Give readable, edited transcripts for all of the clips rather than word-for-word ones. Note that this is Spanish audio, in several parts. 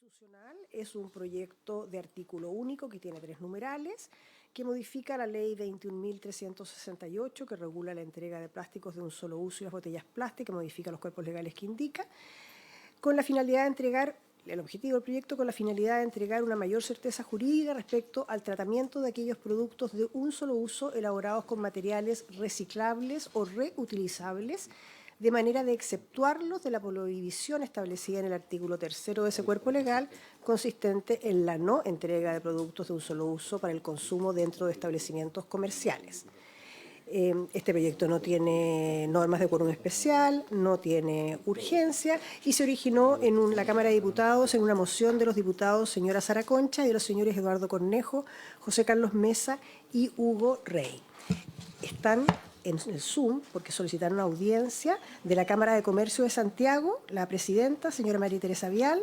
constitucional es un proyecto de artículo único que tiene 3 numerales, que modifica la ley 21.368, que regula la entrega de plásticos de un solo uso y las botellas plásticas, modifica los cuerpos legales que indica, con la finalidad de entregar, el objetivo del proyecto con la finalidad de entregar una mayor certeza jurídica respecto al tratamiento de aquellos productos de un solo uso elaborados con materiales reciclables o reutilizables, de manera de exceptuarlos de la prohibición establecida en el artículo 3º de ese cuerpo legal, consistente en la no entrega de productos de un solo uso para el consumo dentro de establecimientos comerciales. Este proyecto no tiene normas de quórum especial, no tiene urgencia y se originó en la Cámara de Diputados en una moción de los diputados señora Sara Concha y de los señores Eduardo Cornejo, José Carlos Mesa y Hugo Rey. Están en el Zoom porque solicitaron audiencia de la Cámara de Comercio de Santiago, la presidenta, señora María Teresa Vial,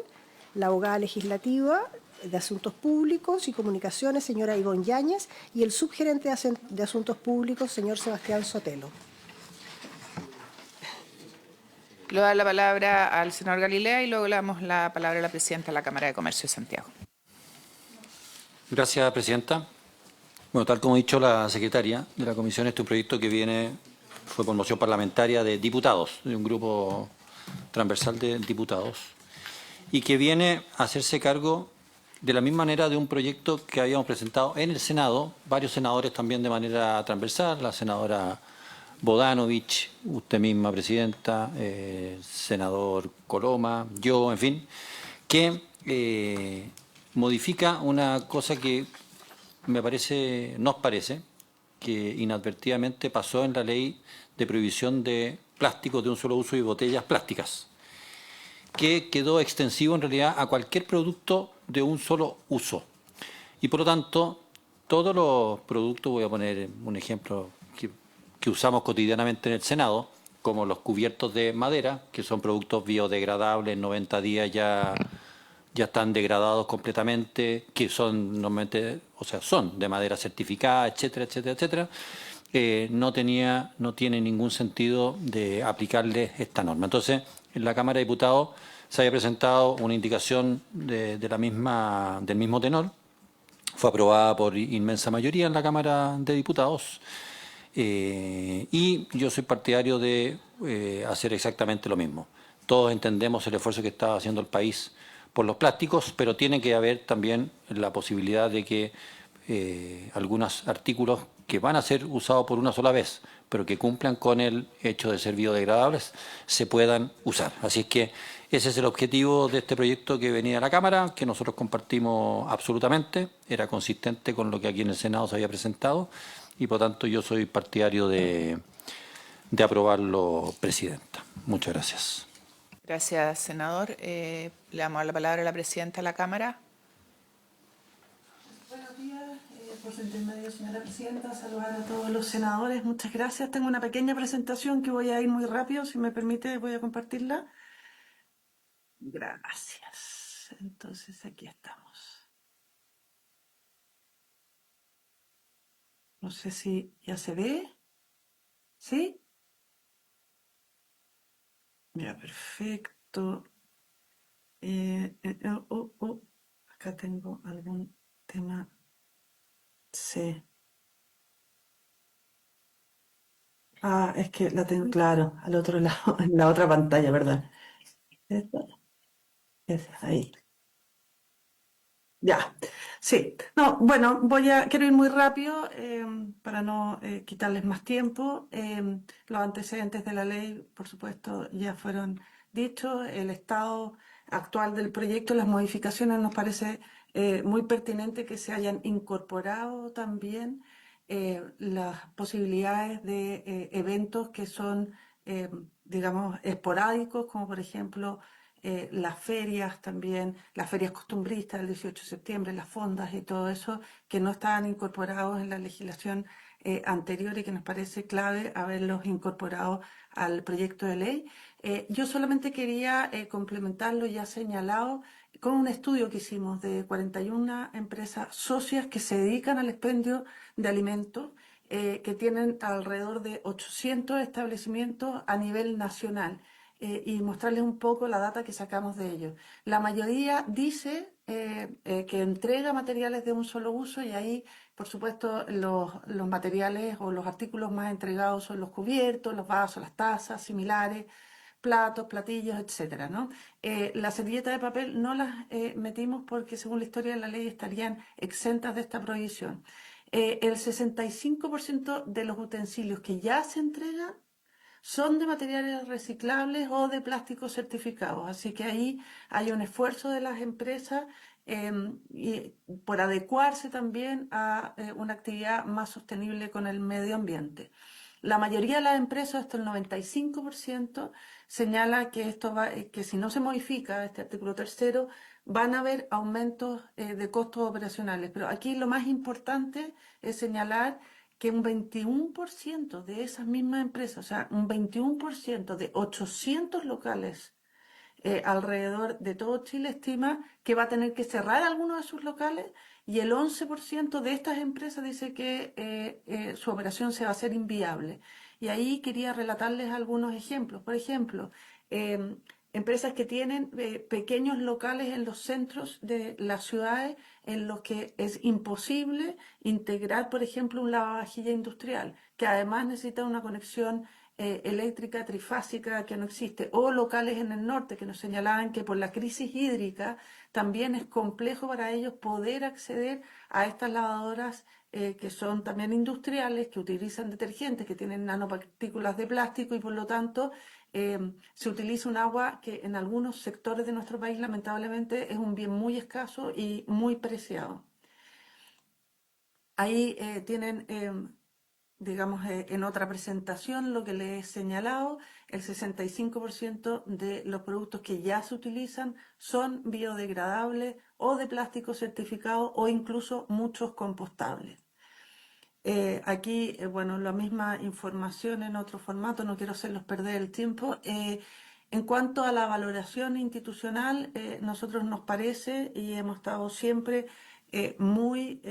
la abogada legislativa de Asuntos Públicos y Comunicaciones, señora Ivonne Yáñez, y el subgerente de Asuntos Públicos, señor Sebastián Sotelo. Le doy la palabra al senador Galilea y luego le damos la palabra a la presidenta de la Cámara de Comercio de Santiago. Gracias, presidenta. Bueno, tal como ha dicho la secretaria de la comisión, este es un proyecto que fue por moción parlamentaria de diputados, de un grupo transversal de diputados, y que viene a hacerse cargo de la misma manera de un proyecto que habíamos presentado en el Senado, varios senadores también de manera transversal, la senadora Bodanovich, usted misma, presidenta, senador Coloma, yo, en fin, que modifica una cosa que nos parece que inadvertidamente pasó en la ley de prohibición de plásticos de un solo uso y botellas plásticas, que quedó extensivo en realidad a cualquier producto de un solo uso. Y por lo tanto, todos los productos, voy a poner un ejemplo que usamos cotidianamente en el Senado, como los cubiertos de madera, que son productos biodegradables, en 90 días ya están degradados completamente, que son normalmente, son de madera certificada, etcétera, etcétera, etcétera. No tiene ningún sentido de aplicarle esta norma. Entonces, en la Cámara de Diputados se había presentado una indicación del mismo tenor, fue aprobada por inmensa mayoría en la Cámara de Diputados, y yo soy partidario de hacer exactamente lo mismo. Todos entendemos el esfuerzo que está haciendo el país por los plásticos, pero tiene que haber también la posibilidad de que algunos artículos que van a ser usados por una sola vez, pero que cumplan con el hecho de ser biodegradables, se puedan usar. Así es que ese es el objetivo de este proyecto que venía a la Cámara, que nosotros compartimos absolutamente, era consistente con lo que aquí en el Senado se había presentado, y por tanto yo soy partidario de aprobarlo, presidenta. Muchas gracias. Gracias, senador. Le damos la palabra a la presidenta de la Cámara. Buenos días, por su intermedio, señora presidenta, saludar a todos los senadores. Muchas gracias. Tengo una pequeña presentación que voy a ir muy rápido. Si me permite, voy a compartirla. Gracias. Entonces, aquí estamos. No sé si ya se ve. ¿Sí? Ya, perfecto. Acá tengo algún tema. Sí. Ah, es que la tengo, claro, al otro lado, en la otra pantalla, ¿verdad? Esta, ahí. Ya, sí. No, bueno, quiero ir muy rápido para no quitarles más tiempo. Los antecedentes de la ley, por supuesto, ya fueron dichos. El estado actual del proyecto, las modificaciones, nos parece muy pertinente que se hayan incorporado también las posibilidades de eventos que son, digamos, esporádicos, como por ejemplo las ferias también, las ferias costumbristas del 18 de septiembre, las fondas y todo eso, que no estaban incorporados en la legislación anterior y que nos parece clave haberlos incorporado al proyecto de ley. Yo solamente quería complementar lo ya señalado con un estudio que hicimos de 41 empresas socias que se dedican al expendio de alimentos, que tienen alrededor de 800 establecimientos a nivel nacional. y mostrarles un poco la data que sacamos de ellos. La mayoría dice que entrega materiales de un solo uso y ahí, por supuesto, los materiales o los artículos más entregados son los cubiertos, los vasos, las tazas, similares, platos, platillos, etcétera, ¿no? Las servilletas de papel no las metimos porque según la historia de la ley estarían exentas de esta prohibición. El 65% de los utensilios que ya se entregan son de materiales reciclables o de plásticos certificados. Así que ahí hay un esfuerzo de las empresas y por adecuarse también a una actividad más sostenible con el medio ambiente. La mayoría de las empresas, hasta el 95%, señala que que si no se modifica este artículo tercero, van a haber aumentos de costos operacionales. Pero aquí lo más importante es señalar que un 21% de esas mismas empresas, o sea, un 21% de 800 locales alrededor de todo Chile estima que va a tener que cerrar algunos de sus locales y el 11% de estas empresas dice que su operación se va a hacer inviable. Y ahí quería relatarles algunos ejemplos. Por ejemplo, empresas que tienen pequeños locales en los centros de las ciudades en los que es imposible integrar, por ejemplo, un lavavajilla industrial, que además necesita una conexión eléctrica trifásica que no existe, o locales en el norte que nos señalaban que por la crisis hídrica también es complejo para ellos poder acceder a estas lavadoras que son también industriales, que utilizan detergentes, que tienen nanopartículas de plástico y por lo tanto se utiliza un agua que en algunos sectores de nuestro país lamentablemente es un bien muy escaso y muy preciado. Ahí tienen digamos, en otra presentación lo que les he señalado, el 65% de los productos que ya se utilizan son biodegradables o de plástico certificado o incluso muchos compostables. Aquí, bueno, la misma información en otro formato, no quiero hacerlos perder el tiempo. En cuanto a la valoración institucional, nosotros nos parece y hemos estado siempre muy,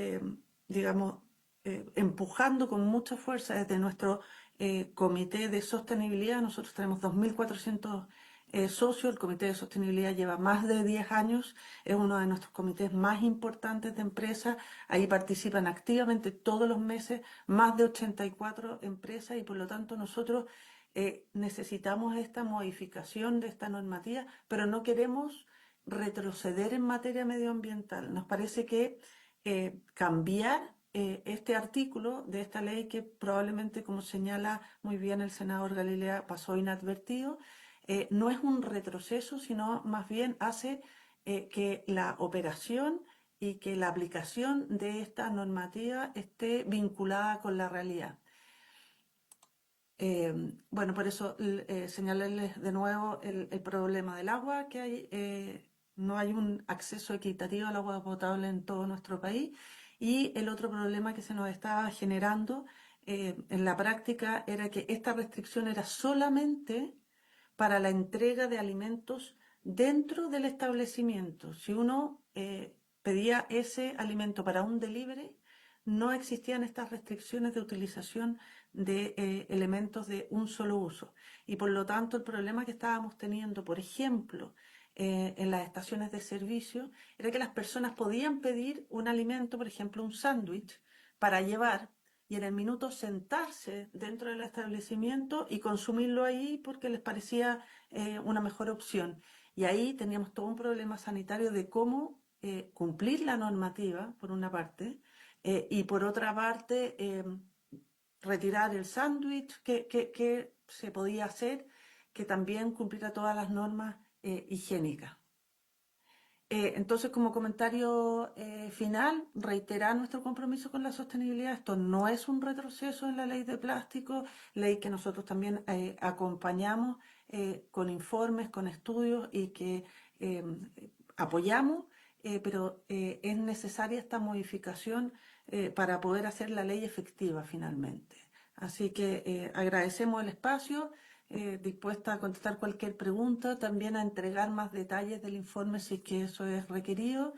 digamos, empujando con mucha fuerza desde nuestro comité de sostenibilidad. Nosotros tenemos 2.400 socios, el comité de sostenibilidad lleva más de 10 años, es uno de nuestros comités más importantes de empresas, ahí participan activamente todos los meses más de 84 empresas y por lo tanto nosotros necesitamos esta modificación de esta normativa, pero no queremos retroceder en materia medioambiental. Nos parece que cambiar este artículo de esta ley que probablemente, como señala muy bien el senador Galilea, pasó inadvertido, no es un retroceso, sino más bien hace que la operación y que la aplicación de esta normativa esté vinculada con la realidad. Bueno, por eso señalarles de nuevo el problema del agua, que hay, no hay un acceso equitativo al agua potable en todo nuestro país. Y el otro problema que se nos estaba generando en la práctica era que esta restricción era solamente para la entrega de alimentos dentro del establecimiento. Si uno pedía ese alimento para un delivery, no existían estas restricciones de utilización de elementos de un solo uso. Y por lo tanto, el problema que estábamos teniendo, por ejemplo, en las estaciones de servicio, era que las personas podían pedir un alimento, por ejemplo, un sándwich, para llevar y en el minuto sentarse dentro del establecimiento y consumirlo ahí porque les parecía una mejor opción. Y ahí teníamos todo un problema sanitario de cómo cumplir la normativa, por una parte, y por otra parte, retirar el sándwich que se podía hacer, que también cumpliera todas las normas higiénicas. Entonces, como comentario final, reiterar nuestro compromiso con la sostenibilidad. Esto no es un retroceso en la ley de plástico, ley que nosotros también acompañamos con informes, con estudios y que apoyamos, pero es necesaria esta modificación para poder hacer la ley efectiva finalmente. Así que agradecemos el espacio. Dispuesta a contestar cualquier pregunta, también a entregar más detalles del informe si es que eso es requerido.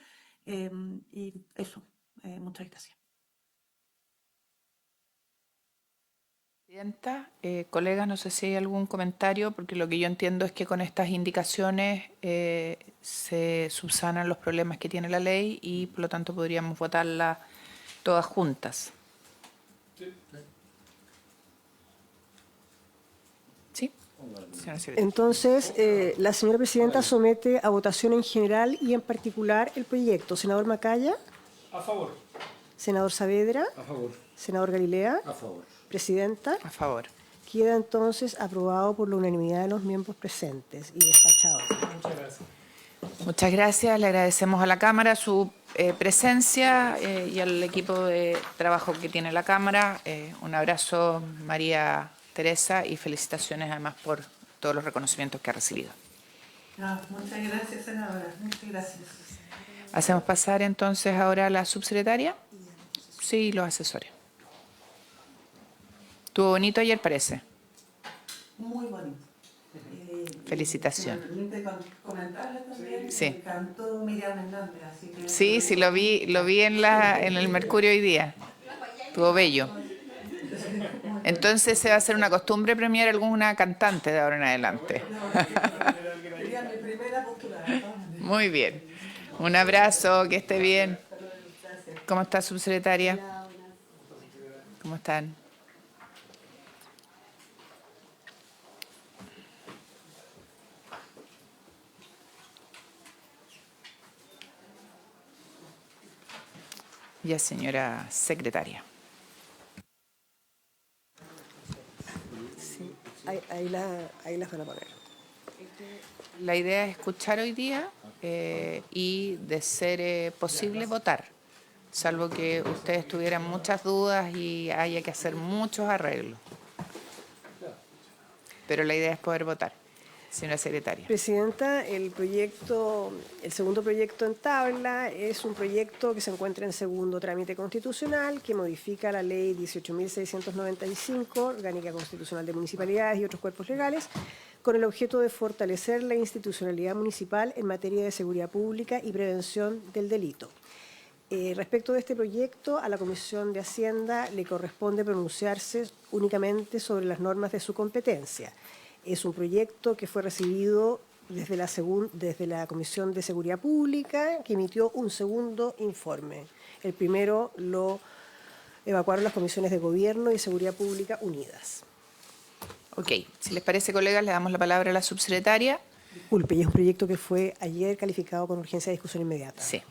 Y eso, muchas gracias. Presidenta, colegas, no sé si hay algún comentario, porque lo que yo entiendo es que con estas indicaciones se subsanan los problemas que tiene la ley y por lo tanto podríamos votarla todas juntas. ¿Sí? Señora secretaria. Entonces, la señora presidenta somete a votación en general y en particular el proyecto. Senador Macaya. A favor. Senador Saavedra. A favor. Senador Galilea. A favor. Presidenta. A favor. Queda entonces aprobado por la unanimidad de los miembros presentes y despachado. Muchas gracias. Muchas gracias. Le agradecemos a la Cámara su presencia y al equipo de trabajo que tiene la Cámara. Un abrazo, María Teresa, y felicitaciones además por todos los reconocimientos que ha recibido. No, muchas gracias, senadora. Muchas gracias. Hacemos pasar entonces ahora a la subsecretaria. Sí, los asesores. Estuvo bonito ayer, parece. Muy bonito. Felicitaciones. Si me permite comentarle también, Sí. me encantó Miriam Hernández, así que... Sí, sí, lo vi en el Mercurio hoy día. Estuvo bello. Entonces se va a hacer una costumbre premiar a alguna cantante de ahora en adelante. Sería mi primera postura. Muy bien. Un abrazo, que esté bien. ¿Cómo está, subsecretaria? ¿Cómo están? Ya, señora secretaria. Sí, ahí las van a poner. La idea es escuchar hoy día y, de ser posible, votar, salvo que ustedes tuvieran muchas dudas y haya que hacer muchos arreglos. Pero la idea es poder votar. Señora secretaria. Presidenta, el segundo proyecto en tabla es un proyecto que se encuentra en segundo trámite constitucional, que modifica la ley 18.695, Orgánica Constitucional de Municipalidades y otros cuerpos legales, con el objeto de fortalecer la institucionalidad municipal en materia de seguridad pública y prevención del delito. Respecto de este proyecto, a la Comisión de Hacienda le corresponde pronunciarse únicamente sobre las normas de su competencia. Es un proyecto que fue recibido desde la Comisión de Seguridad Pública, que emitió un segundo informe. El primero lo evacuaron las comisiones de Gobierno y Seguridad Pública unidas. Ok, si les parece, colegas, le damos la palabra a la subsecretaria. Disculpe, y es un proyecto que fue ayer calificado con urgencia de discusión inmediata. Sí,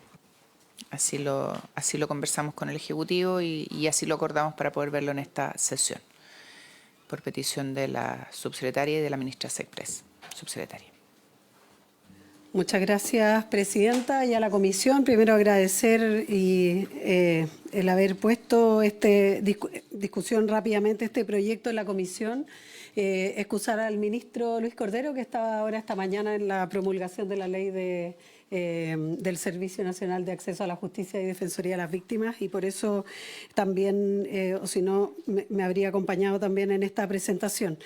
así lo conversamos con el Ejecutivo y así lo acordamos para poder verlo en esta sesión, por petición de la subsecretaria y de la ministra Secpres. Subsecretaria. Muchas gracias, presidenta, y a la comisión. Primero agradecer el haber puesto discusión rápidamente este proyecto en la comisión. Excusar al ministro Luis Cordero, que estaba ahora esta mañana en la promulgación de la ley del Servicio Nacional de Acceso a la Justicia y Defensoría de las Víctimas, y por eso también, o si no, me habría acompañado también en esta presentación.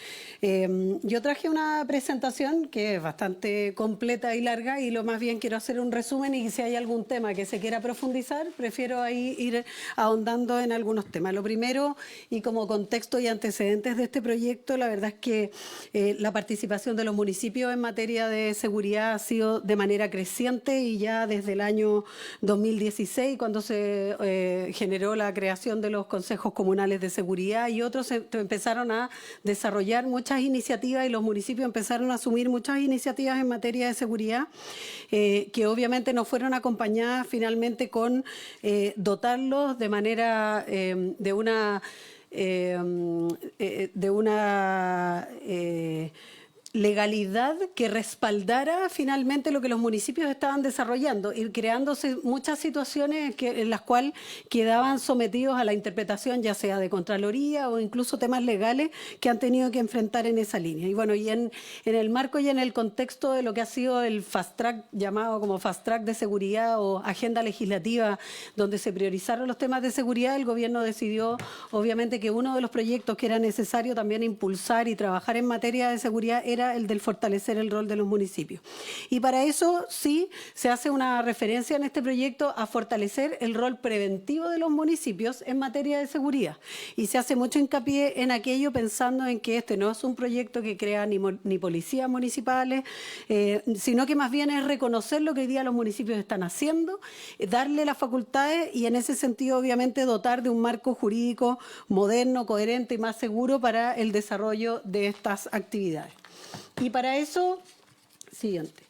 Yo traje una presentación que es bastante completa y larga, y lo más bien quiero hacer un resumen, y si hay algún tema que se quiera profundizar, prefiero ahí ir ahondando en algunos temas. Lo primero, y como contexto y antecedentes de este proyecto, la verdad es que la participación de los municipios en materia de seguridad ha sido de manera creciente, y ya desde el año 2016, cuando se generó la creación de los consejos comunales de seguridad y otros, se empezaron a desarrollar muchas iniciativas, y los municipios empezaron a asumir muchas iniciativas en materia de seguridad, que obviamente no fueron acompañadas finalmente con dotarlos de manera de una legalidad que respaldara finalmente lo que los municipios estaban desarrollando, y creándose muchas situaciones en las cuales quedaban sometidos a la interpretación, ya sea de Contraloría o incluso temas legales que han tenido que enfrentar en esa línea. Y bueno, y en el marco y en el contexto de lo que ha sido el fast track, llamado como fast track de seguridad o agenda legislativa, donde se priorizaron los temas de seguridad, el gobierno decidió obviamente que uno de los proyectos que era necesario también impulsar y trabajar en materia de seguridad era manera el del fortalecer el rol de los municipios. Y para eso sí se hace una referencia en este proyecto a fortalecer el rol preventivo de los municipios en materia de seguridad. Y se hace mucho hincapié en aquello pensando en que este no es un proyecto que crea ni policías municipales, sino que más bien es reconocer lo que hoy día los municipios están haciendo, darle las facultades y en ese sentido obviamente dotar de un marco jurídico moderno, coherente y más seguro para el desarrollo de estas actividades. Y para eso, siguiente.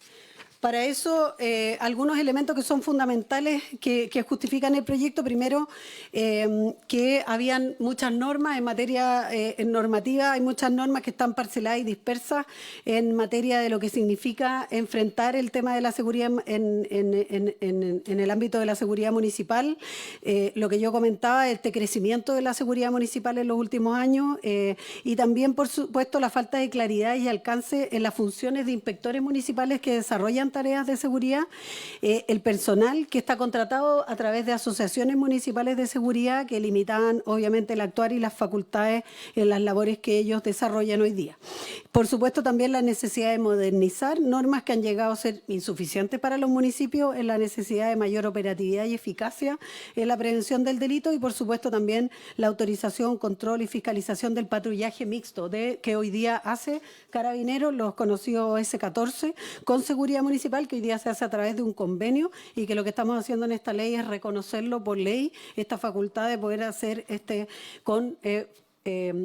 Para eso, algunos elementos que son fundamentales que justifican el proyecto. Primero, que habían muchas normas en materia normativa, hay muchas normas que están parceladas y dispersas en materia de lo que significa enfrentar el tema de la seguridad en el ámbito de la seguridad municipal. Lo que yo comentaba, este crecimiento de la seguridad municipal en los últimos años y también, por supuesto, la falta de claridad y alcance en las funciones de inspectores municipales que desarrollan tareas de seguridad, el personal que está contratado a través de asociaciones municipales de seguridad que limitaban obviamente el actuar y las facultades en las labores que ellos desarrollan hoy día. Por supuesto también la necesidad de modernizar normas que han llegado a ser insuficientes para los municipios, en la necesidad de mayor operatividad y eficacia en la prevención del delito y por supuesto también la autorización, control y fiscalización del patrullaje mixto que hoy día hace Carabineros, los conocidos S14, con seguridad municipal, que hoy día se hace a través de un convenio y que lo que estamos haciendo en esta ley es reconocerlo por ley, esta facultad de poder hacer con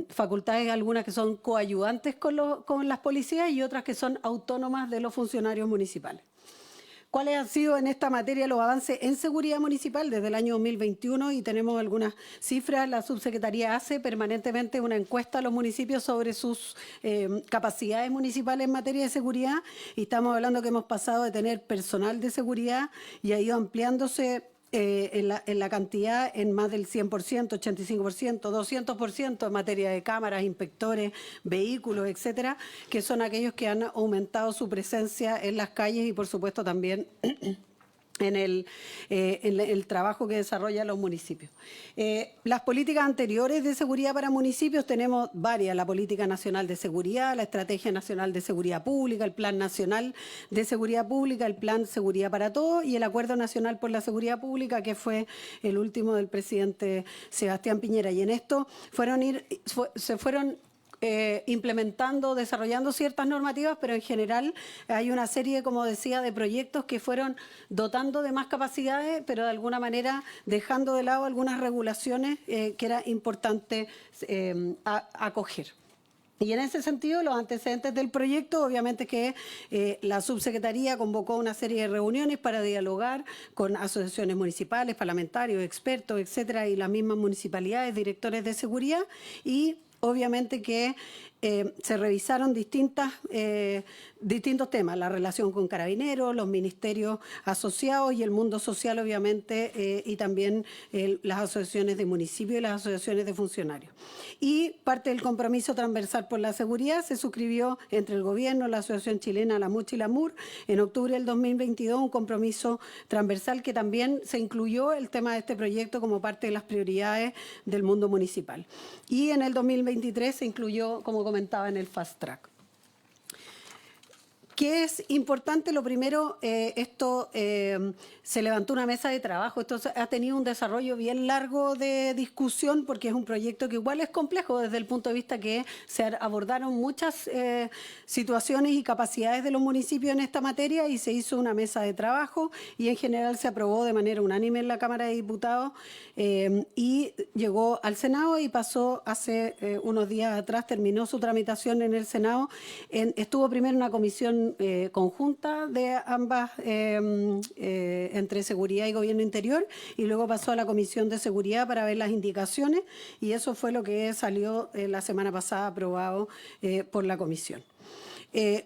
facultades algunas que son coayudantes con las policías y otras que son autónomas de los funcionarios municipales. ¿Cuáles han sido en esta materia los avances en seguridad municipal desde el año 2021? Y tenemos algunas cifras. La subsecretaría hace permanentemente una encuesta a los municipios sobre sus capacidades municipales en materia de seguridad. Y estamos hablando que hemos pasado de tener personal de seguridad y ha ido ampliándose en la cantidad en más del 100%, 85%, 200% en materia de cámaras, inspectores, vehículos, etcétera, que son aquellos que han aumentado su presencia en las calles y, por supuesto, también en el trabajo que desarrollan los municipios. Las políticas anteriores de seguridad para municipios tenemos varias: la Política Nacional de Seguridad, la Estrategia Nacional de Seguridad Pública, el Plan Nacional de Seguridad Pública, el Plan Seguridad para Todos y el Acuerdo Nacional por la Seguridad Pública, que fue el último del presidente Sebastián Piñera. Y en esto se fueron implementando, desarrollando ciertas normativas, pero en general hay una serie, como decía, de proyectos que fueron dotando de más capacidades, pero de alguna manera dejando de lado algunas regulaciones que era importante acoger. Y en ese sentido, los antecedentes del proyecto, obviamente que la subsecretaría convocó una serie de reuniones para dialogar con asociaciones municipales, parlamentarios, expertos, etcétera, y las mismas municipalidades, directores de seguridad, y obviamente que se revisaron distintos temas, la relación con Carabineros, los ministerios asociados y el mundo social, obviamente, y también las asociaciones de municipios y las asociaciones de funcionarios. Y parte del compromiso transversal por la seguridad se suscribió entre el Gobierno, la Asociación Chilena, la MUCH y la MUR, en octubre del 2022, un compromiso transversal que también se incluyó el tema de este proyecto como parte de las prioridades del mundo municipal. Y en el 2023 se incluyó, como comentaba, en el Fast Track. ¿Qué es importante? Lo primero, se levantó una mesa de trabajo. Esto ha tenido un desarrollo bien largo de discusión porque es un proyecto que igual es complejo desde el punto de vista que se abordaron muchas situaciones y capacidades de los municipios en esta materia y se hizo una mesa de trabajo y en general se aprobó de manera unánime en la Cámara de Diputados y llegó al Senado y pasó hace unos días atrás, terminó su tramitación en el Senado. Estuvo primero una comisión conjunta de ambas entre Seguridad y Gobierno Interior y luego pasó a la Comisión de Seguridad para ver las indicaciones y eso fue lo que salió la semana pasada aprobado por la Comisión.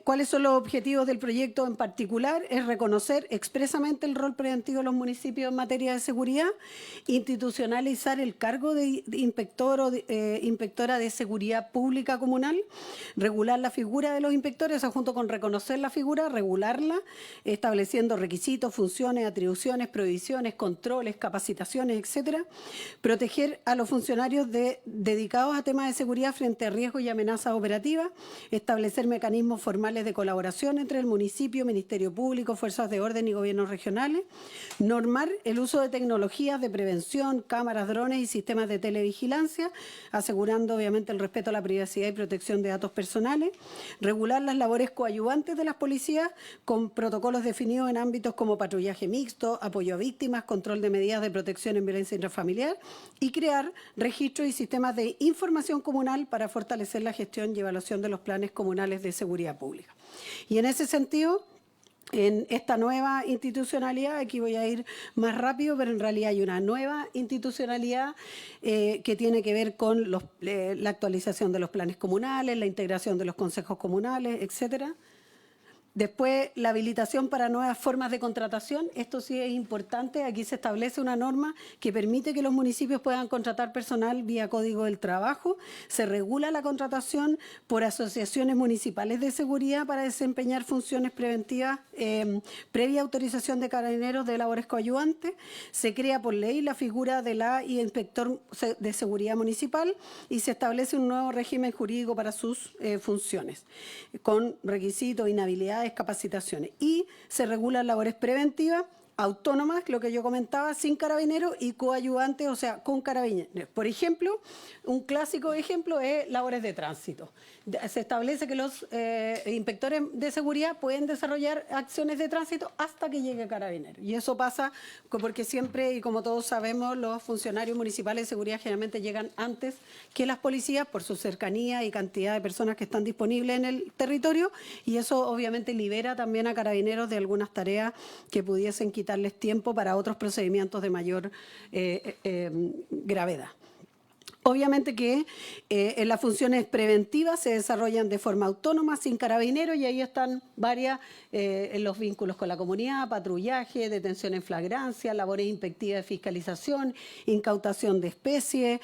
¿Cuáles son los objetivos del proyecto en particular? Es reconocer expresamente el rol preventivo de los municipios en materia de seguridad, institucionalizar el cargo de inspector o inspectora de seguridad pública comunal, regular la figura de los inspectores, o sea, junto con reconocer la figura, regularla, estableciendo requisitos, funciones, atribuciones, prohibiciones, controles, capacitaciones, etcétera, proteger a los funcionarios dedicados a temas de seguridad frente a riesgos y amenazas operativas, establecer mecanismos mecanismos formales de colaboración entre el municipio, Ministerio Público, fuerzas de orden y gobiernos regionales, normar el uso de tecnologías de prevención, cámaras, drones y sistemas de televigilancia, asegurando obviamente el respeto a la privacidad y protección de datos personales, regular las labores coadyuvantes de las policías con protocolos definidos en ámbitos como patrullaje mixto, apoyo a víctimas, control de medidas de protección en violencia intrafamiliar y crear registros y sistemas de información comunal para fortalecer la gestión y evaluación de los planes comunales de seguridad pública. Y en ese sentido, en esta nueva institucionalidad, aquí voy a ir más rápido, pero en realidad hay una nueva institucionalidad que tiene que ver con la actualización de los planes comunales, la integración de los consejos comunales, etcétera. Después, la habilitación para nuevas formas de contratación. Esto sí es importante. Aquí se establece una norma que permite que los municipios puedan contratar personal vía Código del Trabajo. Se regula la contratación por asociaciones municipales de seguridad para desempeñar funciones preventivas previa autorización de Carabineros de labores coadyuvantes. Se crea por ley la figura de la inspector de seguridad municipal y se establece un nuevo régimen jurídico para sus funciones, con requisitos, inhabilidades, capacitaciones, y se regulan labores preventivas autónomas, lo que yo comentaba, sin carabineros y coadyuvantes, o sea, con carabineros. Por ejemplo, un clásico ejemplo es labores de tránsito. Se establece que los inspectores de seguridad pueden desarrollar acciones de tránsito hasta que llegue carabinero. Y eso pasa porque siempre, y como todos sabemos, los funcionarios municipales de seguridad generalmente llegan antes que las policías por su cercanía y cantidad de personas que están disponibles en el territorio, y eso obviamente libera también a carabineros de algunas tareas que pudiesen quitarles tiempo para otros procedimientos de mayor gravedad. Obviamente que en las funciones preventivas se desarrollan de forma autónoma, sin carabineros, y ahí están varias en los vínculos con la comunidad, patrullaje, detención en flagrancia, labores inspectivas de fiscalización, incautación de especies,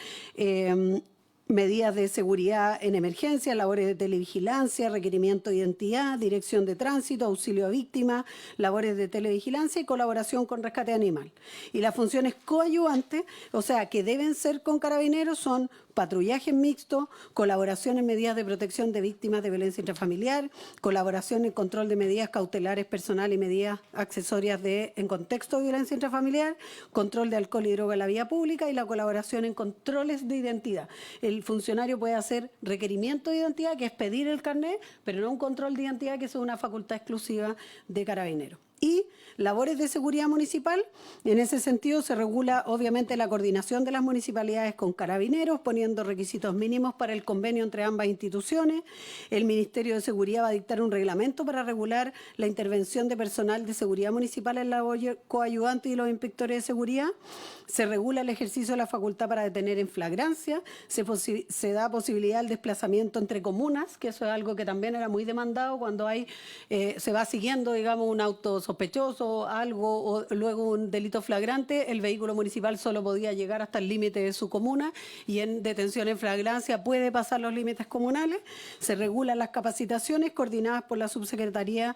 medidas de seguridad en emergencia, labores de televigilancia, requerimiento de identidad, dirección de tránsito, auxilio a víctimas, labores de televigilancia y colaboración con rescate animal. Y las funciones coadyuvantes, o sea, que deben ser con carabineros, son patrullaje mixto, colaboración en medidas de protección de víctimas de violencia intrafamiliar, colaboración en control de medidas cautelares personal y medidas accesorias en contexto de violencia intrafamiliar, control de alcohol y droga en la vía pública y la colaboración en controles de identidad. El funcionario puede hacer requerimiento de identidad, que es pedir el carnet, pero no un control de identidad, que es una facultad exclusiva de Carabineros. Y labores de seguridad municipal, en ese sentido se regula obviamente la coordinación de las municipalidades con Carabineros, poniendo requisitos mínimos para el convenio entre ambas instituciones. El Ministerio de Seguridad va a dictar un reglamento para regular la intervención de personal de seguridad municipal en la labor coadyuvante y los inspectores de seguridad. Se regula el ejercicio de la facultad para detener en flagrancia, se da posibilidad al desplazamiento entre comunas, que eso es algo que también era muy demandado cuando se va siguiendo, digamos, un auto sospechoso, algo, o luego un delito flagrante. El vehículo municipal solo podía llegar hasta el límite de su comuna, y en detención en flagrancia puede pasar los límites comunales. Se regulan las capacitaciones coordinadas por la subsecretaría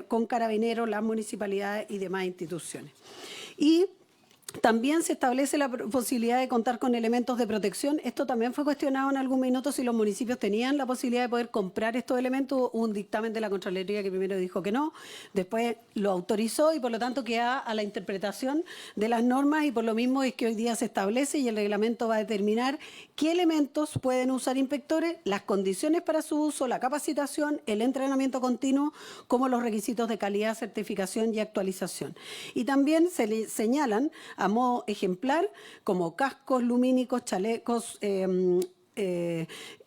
con Carabineros, las municipalidades y demás instituciones. Y también se establece la posibilidad de contar con elementos de protección. Esto también fue cuestionado en algún minuto, si los municipios tenían la posibilidad de poder comprar estos elementos. Hubo un dictamen de la Contraloría que primero dijo que no, después lo autorizó, y por lo tanto queda a la interpretación de las normas, y por lo mismo es que hoy día se establece, y el reglamento va a determinar qué elementos pueden usar inspectores, las condiciones para su uso, la capacitación, el entrenamiento continuo, como los requisitos de calidad, certificación y actualización. Y también se le señalan a modo ejemplar como cascos lumínicos, chalecos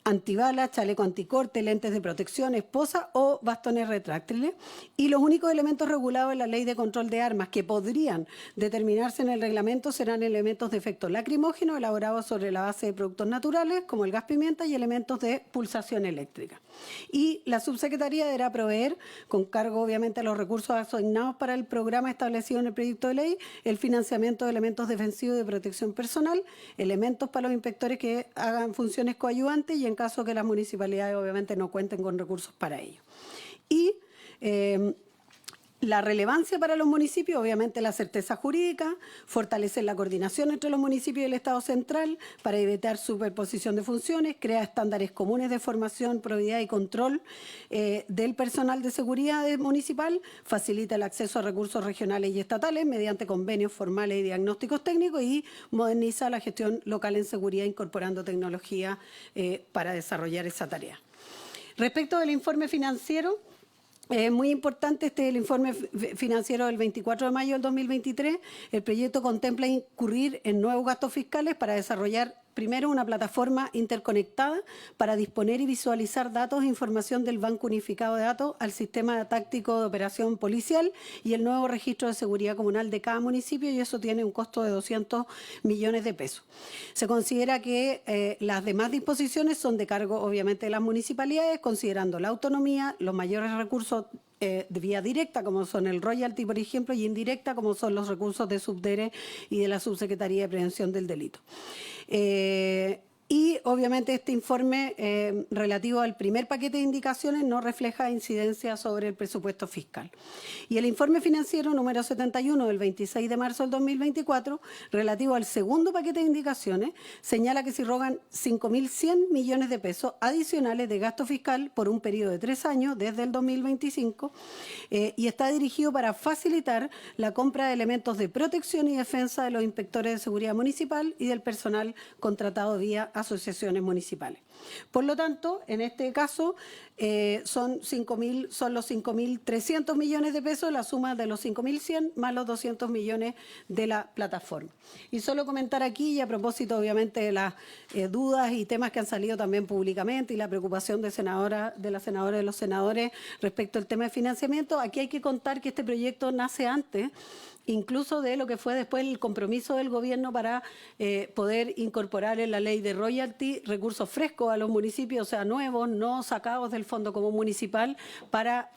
antibalas, chaleco anticorte, lentes de protección, esposas o bastones retráctiles. Y los únicos elementos regulados en la Ley de Control de Armas que podrían determinarse en el reglamento serán elementos de efecto lacrimógeno elaborados sobre la base de productos naturales, como el gas pimienta, y elementos de pulsación eléctrica. Y la subsecretaría deberá proveer, con cargo obviamente a los recursos asignados para el programa establecido en el proyecto de ley, el financiamiento de elementos defensivos de protección personal, elementos para los inspectores que hagan funciones coadyuvantes, y en caso que las municipalidades obviamente no cuenten con recursos para ello. Y La relevancia para los municipios, obviamente la certeza jurídica, fortalecer la coordinación entre los municipios y el Estado central para evitar superposición de funciones, crea estándares comunes de formación, probidad y control del personal de seguridad municipal, facilita el acceso a recursos regionales y estatales mediante convenios formales y diagnósticos técnicos y moderniza la gestión local en seguridad incorporando tecnología para desarrollar esa tarea. Respecto del informe financiero, es muy importante el informe financiero del 24 de mayo del 2023. El proyecto contempla incurrir en nuevos gastos fiscales para desarrollar primero una plataforma interconectada para disponer y visualizar datos e información del Banco Unificado de Datos al Sistema Táctico de Operación Policial y el nuevo registro de seguridad comunal de cada municipio, y eso tiene un costo de 200 millones de pesos. Se considera que las demás disposiciones son de cargo, obviamente, de las municipalidades, considerando la autonomía, los mayores recursos de vía directa, como son el royalty, por ejemplo, y indirecta, como son los recursos de Subdere y de la Subsecretaría de Prevención del Delito. Y obviamente este informe relativo al primer paquete de indicaciones no refleja incidencia sobre el presupuesto fiscal. Y el informe financiero número 71 del 26 de marzo del 2024, relativo al segundo paquete de indicaciones, señala que se rogan 5.100 millones de pesos adicionales de gasto fiscal por un periodo de 3 años, desde el 2025, y está dirigido para facilitar la compra de elementos de protección y defensa de los inspectores de seguridad municipal y del personal contratado vía asociaciones municipales. Por lo tanto, en este caso, son los 5.300 millones de pesos, la suma de los 5.100 más los 200 millones de la plataforma. Y solo comentar aquí, y a propósito obviamente de las dudas y temas que han salido también públicamente y la preocupación de la senadora y de los senadores respecto al tema de financiamiento, aquí hay que contar que este proyecto nace antes incluso de lo que fue después el compromiso del gobierno para poder incorporar en la ley de royalty recursos frescos a los municipios, o sea, nuevos, no sacados del Fondo Común Municipal para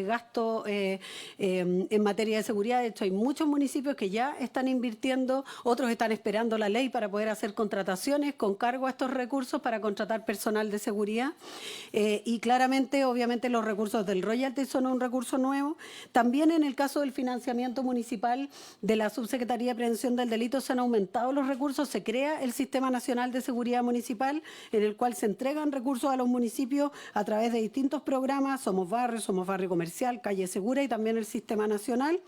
gasto en materia de seguridad. De hecho, hay muchos municipios que ya están invirtiendo, otros están esperando la ley para poder hacer contrataciones con cargo a estos recursos para contratar personal de seguridad. Y claramente, obviamente, los recursos del royalty son un recurso nuevo. También en el caso del financiamiento municipal de la Subsecretaría de Prevención del Delito se han aumentado los recursos, se crea el Sistema Nacional de Seguridad Municipal, en el cual se entregan recursos a los municipios a través de distintos programas, Somos Barrio Comercial, Calle Segura y también el Sistema Nacional,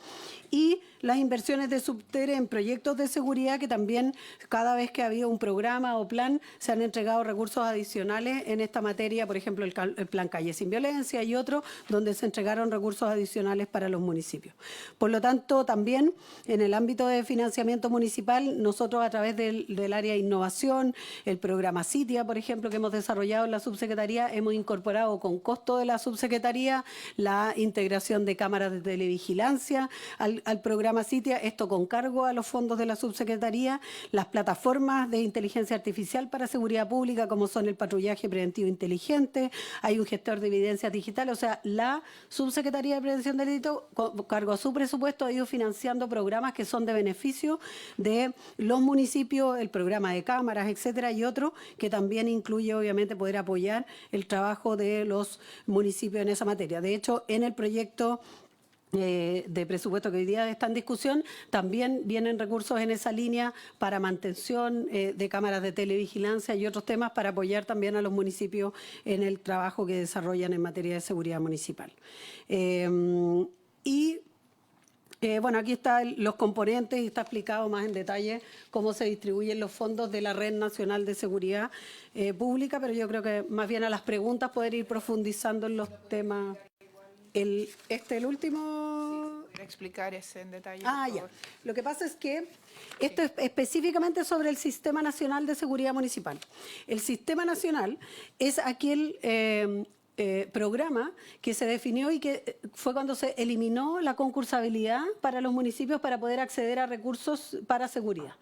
y las inversiones de Subdere en proyectos de seguridad, que también cada vez que ha habido un programa o plan se han entregado recursos adicionales en esta materia, por ejemplo el Plan Calle Sin Violencia y otro, donde se entregaron recursos adicionales para los municipios. Por lo tanto, también en el ámbito de financiamiento municipal, nosotros a través del área de innovación, el programa CITIA, por ejemplo, que hemos desarrollado en la Subsecretaría, hemos incorporado con costo de la Subsecretaría la integración de cámaras de televigilancia al programa CITIA, esto con cargo a los fondos de la Subsecretaría, las plataformas de inteligencia artificial para seguridad pública, como son el patrullaje preventivo inteligente, hay un gestor de evidencias digitales, o sea, la Subsecretaría de Prevención del Delito, con cargo a su presupuesto, ha ido financiando programas que son de beneficio de los municipios, el programa de cámaras, etcétera, y otro que también incluye, obviamente, poder apoyar el trabajo de los municipios en esa materia. De hecho, en el proyecto de presupuesto que hoy día está en discusión, también vienen recursos en esa línea para mantención de cámaras de televigilancia y otros temas para apoyar también a los municipios en el trabajo que desarrollan en materia de seguridad municipal. Bueno, aquí están los componentes y está explicado más en detalle cómo se distribuyen los fondos de la Red Nacional de Seguridad Pública, pero yo creo que más bien a las preguntas poder ir profundizando en los temas. El último... ¿Puede explicar ese en detalle? Ya. Lo que pasa es que esto es específicamente sobre el Sistema Nacional de Seguridad Municipal. El Sistema Nacional es aquel programa que se definió y que fue cuando se eliminó la concursabilidad para los municipios para poder acceder a recursos para seguridad.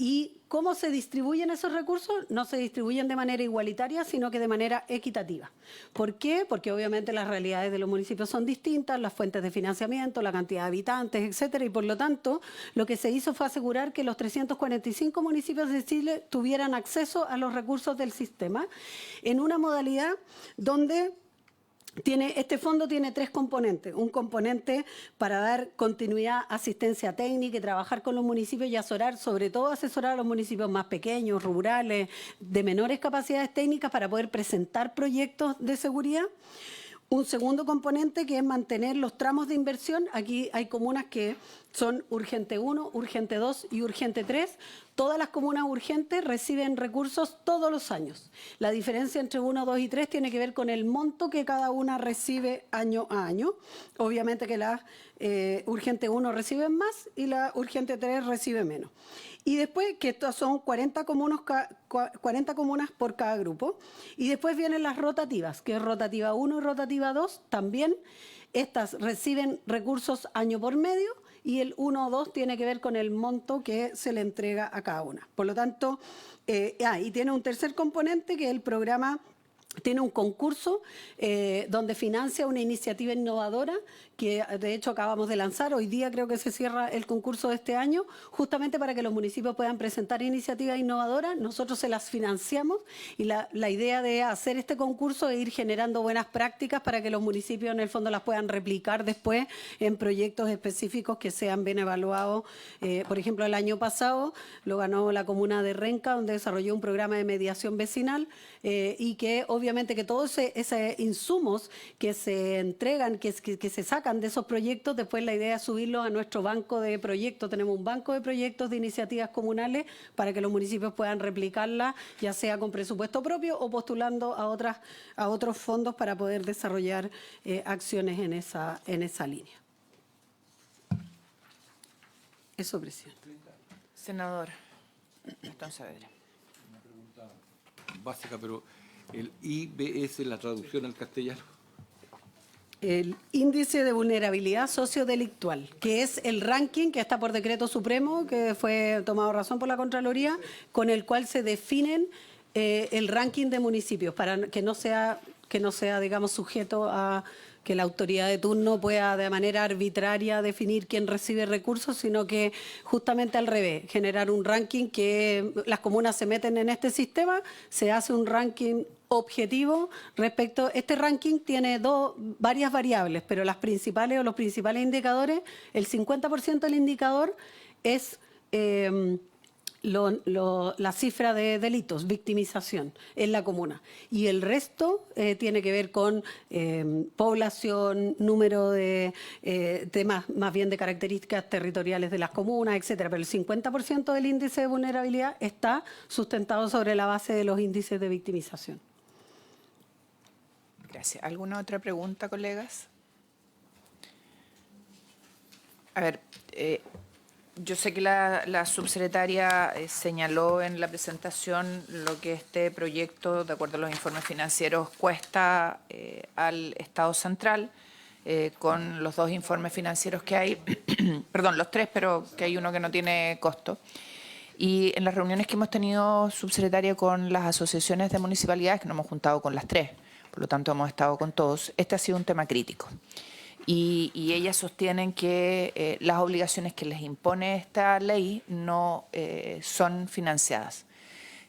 ¿Y cómo se distribuyen esos recursos? No se distribuyen de manera igualitaria, sino que de manera equitativa. ¿Por qué? Porque obviamente las realidades de los municipios son distintas, las fuentes de financiamiento, la cantidad de habitantes, etcétera, y por lo tanto lo que se hizo fue asegurar que los 345 municipios de Chile tuvieran acceso a los recursos del sistema en una modalidad donde Este fondo tiene 3 componentes. Un componente para dar continuidad, asistencia técnica y trabajar con los municipios y sobre todo asesorar a los municipios más pequeños, rurales, de menores capacidades técnicas para poder presentar proyectos de seguridad. Un segundo componente que es mantener los tramos de inversión. Aquí hay comunas que son Urgente 1, Urgente 2 y Urgente 3. Todas las comunas urgentes reciben recursos todos los años. La diferencia entre 1, 2 y 3 tiene que ver con el monto que cada una recibe año a año. Obviamente que la Urgente 1 reciben más y la Urgente 3 recibe menos. Y después, que estos son 40 comunas por cada grupo. Y después vienen las rotativas, que es rotativa 1 y rotativa 2. También estas reciben recursos año por medio y el 1 o 2 tiene que ver con el monto que se le entrega a cada una. Por lo tanto, y tiene un tercer componente que el programa tiene un concurso donde financia una iniciativa innovadora que de hecho acabamos de lanzar. Hoy día creo que se cierra el concurso de este año, justamente para que los municipios puedan presentar iniciativas innovadoras. Nosotros se las financiamos y la idea de hacer este concurso es ir generando buenas prácticas para que los municipios en el fondo las puedan replicar después en proyectos específicos que sean bien evaluados. Por ejemplo, el año pasado lo ganó la comuna de Renca, donde desarrolló un programa de mediación vecinal y que obviamente que todos esos insumos que se entregan, que se sacan de esos proyectos, después la idea es subirlos a nuestro banco de proyectos. Tenemos un banco de proyectos de iniciativas comunales para que los municipios puedan replicarlas, ya sea con presupuesto propio o postulando a otros fondos para poder desarrollar acciones en esa línea. Eso, presidente. Senador Gastón Saavedra. Una pregunta básica, pero el IBS, la traducción al castellano. El índice de vulnerabilidad sociodelictual, que es el ranking que está por decreto supremo, que fue tomado razón por la Contraloría, con el cual se definen el ranking de municipios, para que no sea, digamos, sujeto a que la autoridad de turno pueda de manera arbitraria definir quién recibe recursos, sino que justamente al revés, generar un ranking que las comunas se meten en este sistema, se hace un ranking objetivo respecto. Este ranking tiene varias variables, pero los principales indicadores, el 50% del indicador es la cifra de delitos, victimización en la comuna. Y el resto tiene que ver con población, número de temas más bien de características territoriales de las comunas, etcétera. Pero el 50% del índice de vulnerabilidad está sustentado sobre la base de los índices de victimización. Gracias. ¿Alguna otra pregunta, colegas? A ver, yo sé que la subsecretaria señaló en la presentación lo que este proyecto, de acuerdo a los informes financieros, cuesta al Estado central, con los 2 informes financieros que hay, perdón, los 3, pero que hay uno que no tiene costo. Y en las reuniones que hemos tenido, subsecretaria, con las asociaciones de municipalidades, que nos hemos juntado con las 3, por lo tanto hemos estado con todos, este ha sido un tema crítico. Y ellas sostienen que las obligaciones que les impone esta ley no son financiadas.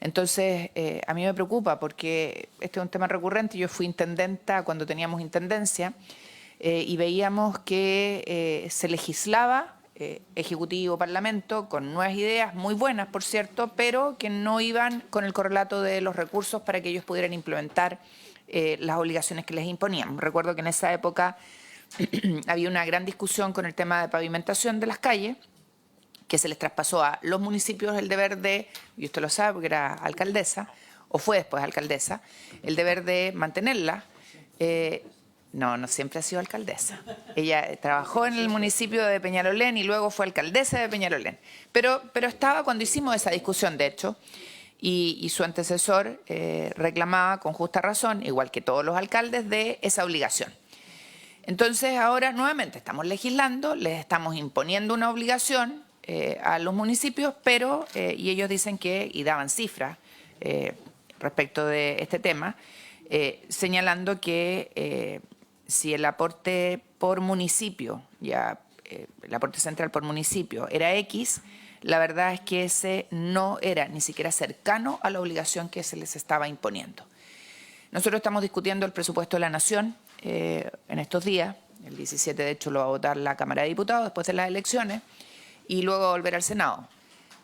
Entonces, a mí me preocupa porque este es un tema recurrente. Yo fui intendenta cuando teníamos intendencia y veíamos que se legislaba, Ejecutivo, Parlamento, con nuevas ideas, muy buenas, por cierto, pero que no iban con el correlato de los recursos para que ellos pudieran implementar las obligaciones que les imponíamos. Recuerdo que en esa época había una gran discusión con el tema de pavimentación de las calles, que se les traspasó a los municipios el deber de, y usted lo sabe porque era alcaldesa, o fue después alcaldesa, el deber de mantenerla. No siempre ha sido alcaldesa. Ella trabajó en el municipio de Peñalolén y luego fue alcaldesa de Peñalolén. Pero estaba cuando hicimos esa discusión, de hecho, y su antecesor reclamaba con justa razón, igual que todos los alcaldes, de esa obligación. Entonces ahora nuevamente estamos legislando, les estamos imponiendo una obligación a los municipios, pero, y ellos dicen que, y daban cifras respecto de este tema, señalando que si el aporte por municipio, el aporte central por municipio era X, la verdad es que ese no era ni siquiera cercano a la obligación que se les estaba imponiendo. Nosotros estamos discutiendo el presupuesto de la Nación, en estos días. El 17, de hecho, lo va a votar la Cámara de Diputados después de las elecciones y luego va a volver al Senado.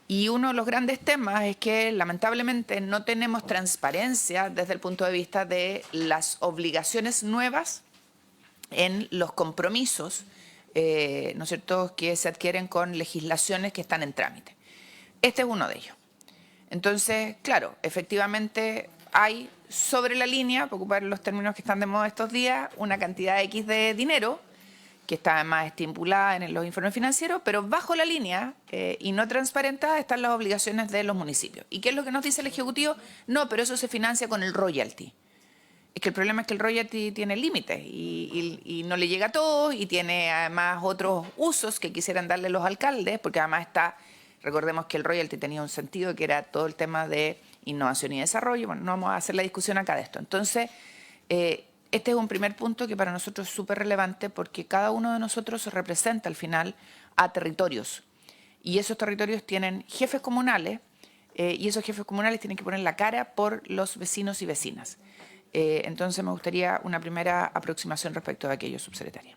Y uno de los grandes temas es que lamentablemente no tenemos transparencia desde el punto de vista de las obligaciones nuevas en los compromisos, ¿no es cierto?, que se adquieren con legislaciones que están en trámite. Este es uno de ellos. Entonces, claro, efectivamente hay sobre la línea, para ocupar los términos que están de moda estos días, una cantidad X de dinero que está además estipulada en los informes financieros, pero bajo la línea y no transparentada están las obligaciones de los municipios. ¿Y qué es lo que nos dice el Ejecutivo? No, pero eso se financia con el royalty. Es que el problema es que el royalty tiene límites y no le llega a todos y tiene además otros usos que quisieran darle los alcaldes, porque además está, recordemos que el royalty tenía un sentido que era todo el tema de innovación y desarrollo. Bueno, no vamos a hacer la discusión acá de esto. Entonces, este es un primer punto que para nosotros es súper relevante porque cada uno de nosotros representa al final a territorios y esos territorios tienen jefes comunales y esos jefes comunales tienen que poner la cara por los vecinos y vecinas. Entonces me gustaría una primera aproximación respecto de aquello, subsecretaria.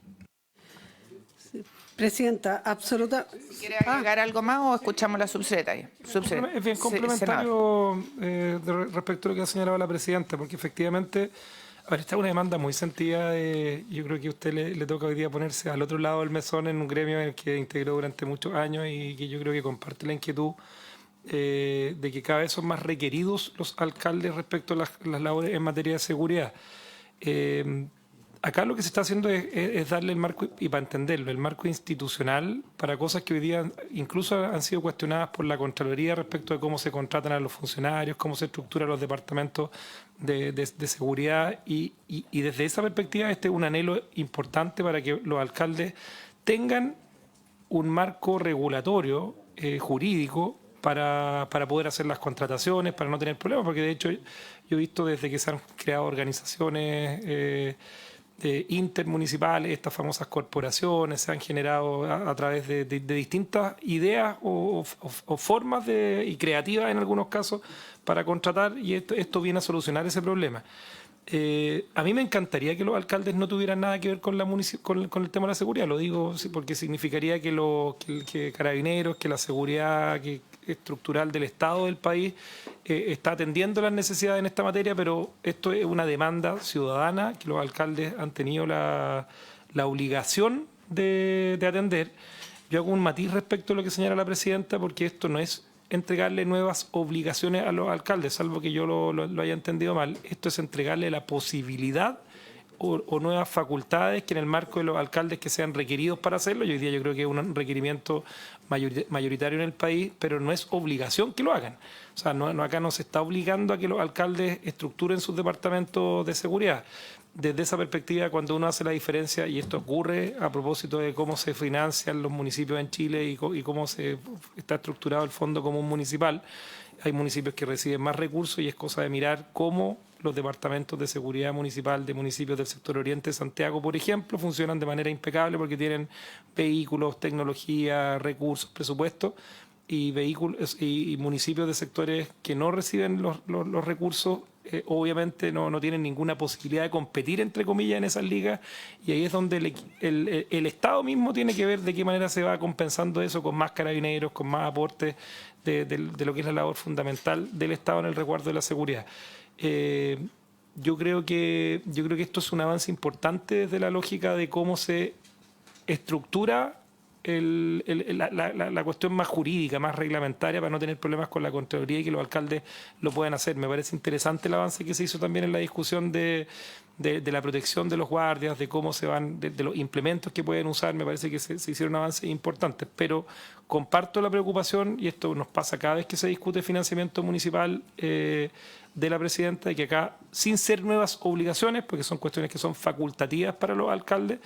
Presidenta, absoluta. ¿Quiere agregar algo más o escuchamos a la subsecretaria? Es bien complementario respecto a lo que ha señalado la presidenta, porque efectivamente, a ver, esta es una demanda muy sentida. Yo creo que a usted le toca hoy día ponerse al otro lado del mesón en un gremio en el que integró durante muchos años y que yo creo que comparte la inquietud de que cada vez son más requeridos los alcaldes respecto a las labores en materia de seguridad. Acá lo que se está haciendo es darle el marco, y para entenderlo, el marco institucional para cosas que hoy día incluso han sido cuestionadas por la Contraloría respecto de cómo se contratan a los funcionarios, cómo se estructuran los departamentos de seguridad y desde esa perspectiva este es un anhelo importante para que los alcaldes tengan un marco regulatorio, jurídico, para poder hacer las contrataciones, para no tener problemas, porque de hecho yo he visto desde que se han creado organizaciones intermunicipales, estas famosas corporaciones, se han generado a través de distintas ideas o formas y creativas en algunos casos para contratar y esto viene a solucionar ese problema. A mí me encantaría que los alcaldes no tuvieran nada que ver con el tema de la seguridad, lo digo porque significaría que Carabineros, que la seguridad estructural del Estado del país está atendiendo las necesidades en esta materia, pero esto es una demanda ciudadana que los alcaldes han tenido la obligación de atender. Yo hago un matiz respecto a lo que señala la presidenta, porque esto no es entregarle nuevas obligaciones a los alcaldes, salvo que yo lo haya entendido mal. Esto es entregarle la posibilidad o nuevas facultades que en el marco de los alcaldes que sean requeridos para hacerlo. Y hoy día yo creo que es un requerimiento mayoritario en el país, pero no es obligación que lo hagan. O sea, acá no se está obligando a que los alcaldes estructuren sus departamentos de seguridad. Desde esa perspectiva, cuando uno hace la diferencia, y esto ocurre a propósito de cómo se financian los municipios en Chile y cómo se está estructurado el Fondo Común Municipal, hay municipios que reciben más recursos y es cosa de mirar cómo los departamentos de seguridad municipal de municipios del sector oriente de Santiago, por ejemplo, funcionan de manera impecable porque tienen vehículos, tecnología, recursos, presupuesto, y vehículos y municipios de sectores que no reciben los recursos, obviamente no tienen ninguna posibilidad de competir, entre comillas, en esas ligas, y ahí es donde el Estado mismo tiene que ver de qué manera se va compensando eso con más carabineros, con más aportes de lo que es la labor fundamental del Estado en el resguardo de la seguridad. Yo creo que esto es un avance importante desde la lógica de cómo se estructura la cuestión más jurídica, más reglamentaria, para no tener problemas con la Contraloría y que los alcaldes lo puedan hacer. Me parece interesante el avance que se hizo también en la discusión de la protección de los guardias, de cómo se van, de los implementos que pueden usar. Me parece que se hicieron avances importantes, pero comparto la preocupación, y esto nos pasa cada vez que se discute financiamiento municipal, de la presidenta, de que acá, sin ser nuevas obligaciones, porque son cuestiones que son facultativas para los alcaldes,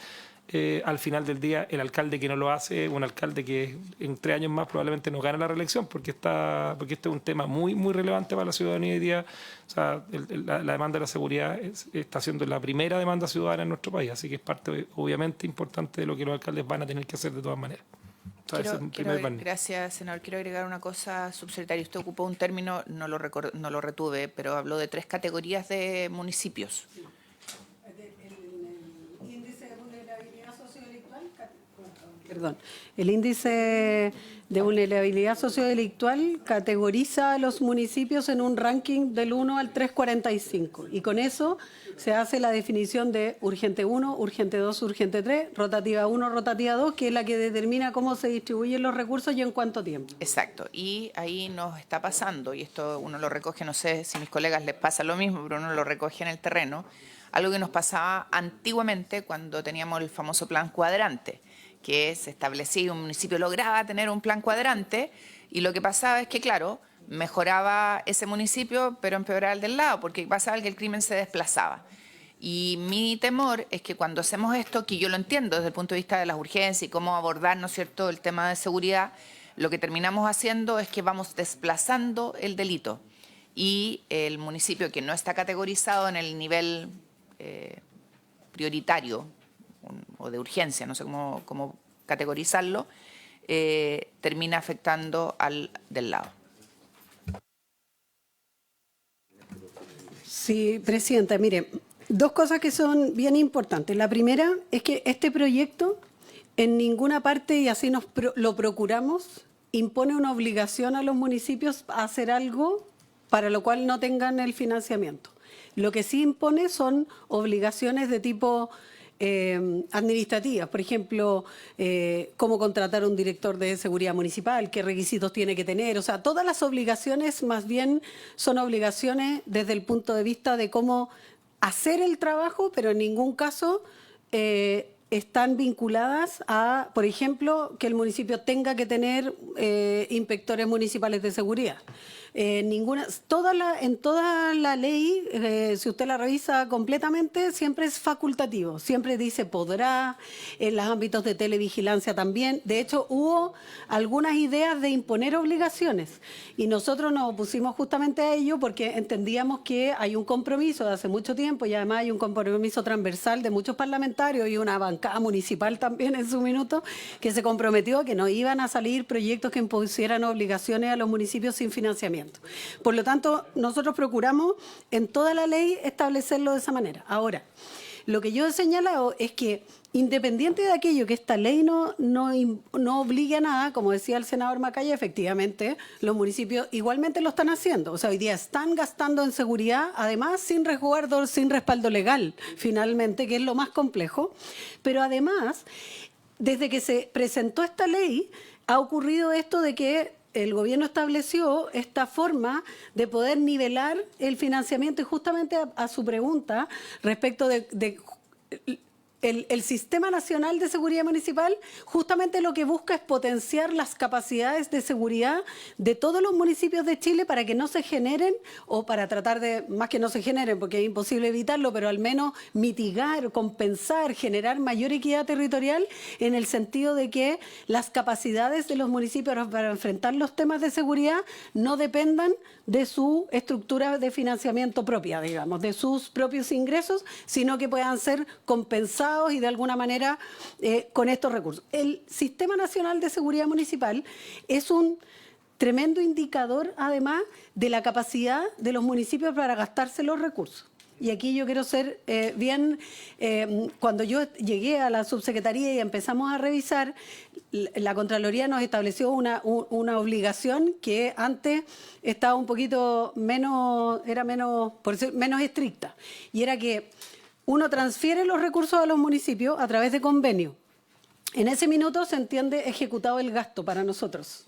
al final del día el alcalde que no lo hace, un alcalde que en 3 años más probablemente no gana la reelección, porque este es un tema muy, muy relevante para la ciudadanía hoy día. O sea, la demanda de la seguridad está siendo la primera demanda ciudadana en nuestro país, así que es parte obviamente importante de lo que los alcaldes van a tener que hacer de todas maneras. Gracias, senador. Quiero agregar una cosa, subsecretario. Usted ocupó un término, no lo retuve, pero habló de 3 categorías de municipios. Perdón, el índice de vulnerabilidad sociodelictual categoriza a los municipios en un ranking del 1 al 345 y con eso se hace la definición de urgente 1, urgente 2, urgente 3, rotativa 1, rotativa 2, que es la que determina cómo se distribuyen los recursos y en cuánto tiempo. Exacto, y ahí nos está pasando, y esto uno lo recoge, no sé si a mis colegas les pasa lo mismo, pero uno lo recoge en el terreno, algo que nos pasaba antiguamente cuando teníamos el famoso plan cuadrante, que se establecía, un municipio lograba tener un plan cuadrante y lo que pasaba es que, claro, mejoraba ese municipio, pero empeoraba el del lado, porque pasaba que el crimen se desplazaba. Y mi temor es que cuando hacemos esto, que yo lo entiendo desde el punto de vista de las urgencias y cómo abordar, ¿no es cierto?, el tema de seguridad, lo que terminamos haciendo es que vamos desplazando el delito. Y el municipio que no está categorizado en el nivel prioritario o de urgencia, no sé cómo categorizarlo, termina afectando al del lado. Sí, Presidenta, mire, dos cosas que son bien importantes. La primera es que este proyecto en ninguna parte, y así lo procuramos, impone una obligación a los municipios a hacer algo para lo cual no tengan el financiamiento. Lo que sí impone son obligaciones de tipo administrativas, por ejemplo, cómo contratar un director de seguridad municipal, qué requisitos tiene que tener, o sea, todas las obligaciones más bien son obligaciones desde el punto de vista de cómo hacer el trabajo, pero en ningún caso están vinculadas a, por ejemplo, que el municipio tenga que tener inspectores municipales de seguridad. En toda la ley, si usted la revisa completamente, siempre es facultativo, siempre dice podrá, en los ámbitos de televigilancia también. De hecho, hubo algunas ideas de imponer obligaciones y nosotros nos opusimos justamente a ello porque entendíamos que hay un compromiso de hace mucho tiempo y además hay un compromiso transversal de muchos parlamentarios y una bancada municipal también en su minuto que se comprometió a que no iban a salir proyectos que impusieran obligaciones a los municipios sin financiamiento. Por lo tanto, nosotros procuramos en toda la ley establecerlo de esa manera. Ahora, lo que yo he señalado es que independiente de aquello que esta ley no obligue a nada, como decía el senador Macaya, efectivamente los municipios igualmente lo están haciendo. O sea, hoy día están gastando en seguridad, además sin resguardo, sin respaldo legal, finalmente, que es lo más complejo. Pero además, desde que se presentó esta ley, ha ocurrido esto de que el gobierno estableció esta forma de poder nivelar el financiamiento y justamente a su pregunta respecto el Sistema Nacional de Seguridad Municipal justamente lo que busca es potenciar las capacidades de seguridad de todos los municipios de Chile para que no se generen, o para tratar de, más que no se generen, porque es imposible evitarlo, pero al menos mitigar, compensar, generar mayor equidad territorial en el sentido de que las capacidades de los municipios para enfrentar los temas de seguridad no dependan de su estructura de financiamiento propia, digamos, de sus propios ingresos, sino que puedan ser compensados y de alguna manera con estos recursos. El Sistema Nacional de Seguridad Municipal es un tremendo indicador, además, de la capacidad de los municipios para gastarse los recursos. Y aquí yo quiero ser cuando yo llegué a la subsecretaría y empezamos a revisar, la Contraloría nos estableció una obligación que antes estaba un poquito menos estricta, y era que uno transfiere los recursos a los municipios a través de convenio. En ese minuto se entiende ejecutado el gasto para nosotros.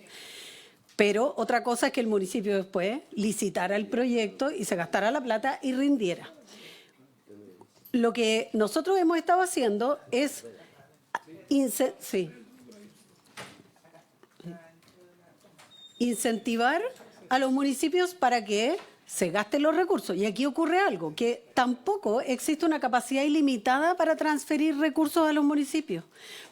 Pero otra cosa es que el municipio después licitara el proyecto y se gastara la plata y rindiera. Lo que nosotros hemos estado haciendo es incentivar a los municipios para que se gasten los recursos. Y aquí ocurre algo, que tampoco existe una capacidad ilimitada para transferir recursos a los municipios.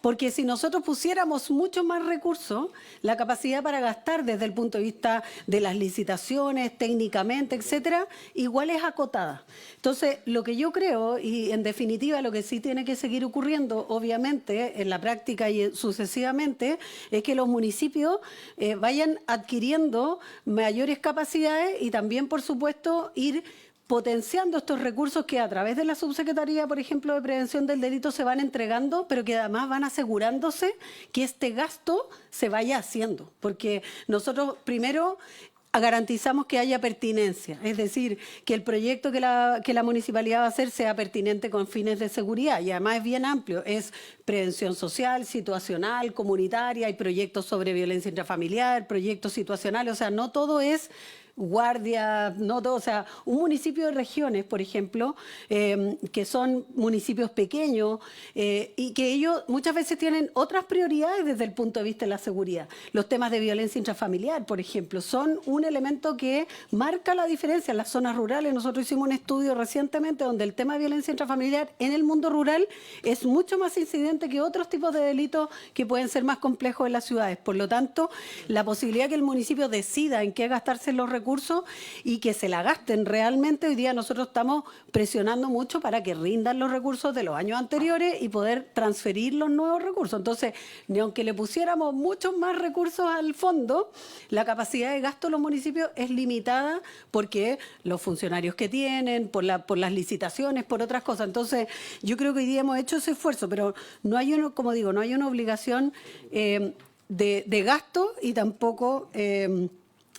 Porque si nosotros pusiéramos mucho más recursos, la capacidad para gastar desde el punto de vista de las licitaciones, técnicamente, etcétera, igual es acotada. Entonces, lo que yo creo, y en definitiva lo que sí tiene que seguir ocurriendo, obviamente, en la práctica y sucesivamente, es que los municipios vayan adquiriendo mayores capacidades y también, por supuesto, ir potenciando estos recursos que a través de la Subsecretaría, por ejemplo, de Prevención del Delito se van entregando, pero que además van asegurándose que este gasto se vaya haciendo. Porque nosotros primero garantizamos que haya pertinencia, es decir, que el proyecto que la municipalidad va a hacer sea pertinente con fines de seguridad y además es bien amplio, es prevención social, situacional, comunitaria, hay proyectos sobre violencia intrafamiliar, proyectos situacionales, o sea, no todo es guardia, no todo, o sea, un municipio de regiones, por ejemplo, que son municipios pequeños y que ellos muchas veces tienen otras prioridades desde el punto de vista de la seguridad. Los temas de violencia intrafamiliar, por ejemplo, son un elemento que marca la diferencia en las zonas rurales. Nosotros hicimos un estudio recientemente donde el tema de violencia intrafamiliar en el mundo rural es mucho más incidente que otros tipos de delitos que pueden ser más complejos en las ciudades. Por lo tanto, la posibilidad que el municipio decida en qué gastarse los recursos y que se la gasten realmente. Hoy día nosotros estamos presionando mucho para que rindan los recursos de los años anteriores y poder transferir los nuevos recursos. Entonces, ni aunque le pusiéramos muchos más recursos al fondo, la capacidad de gasto de los municipios es limitada porque los funcionarios que tienen, por las licitaciones, por otras cosas. Entonces, yo creo que hoy día hemos hecho ese esfuerzo, pero no hay como digo, no hay una obligación de gasto y tampoco...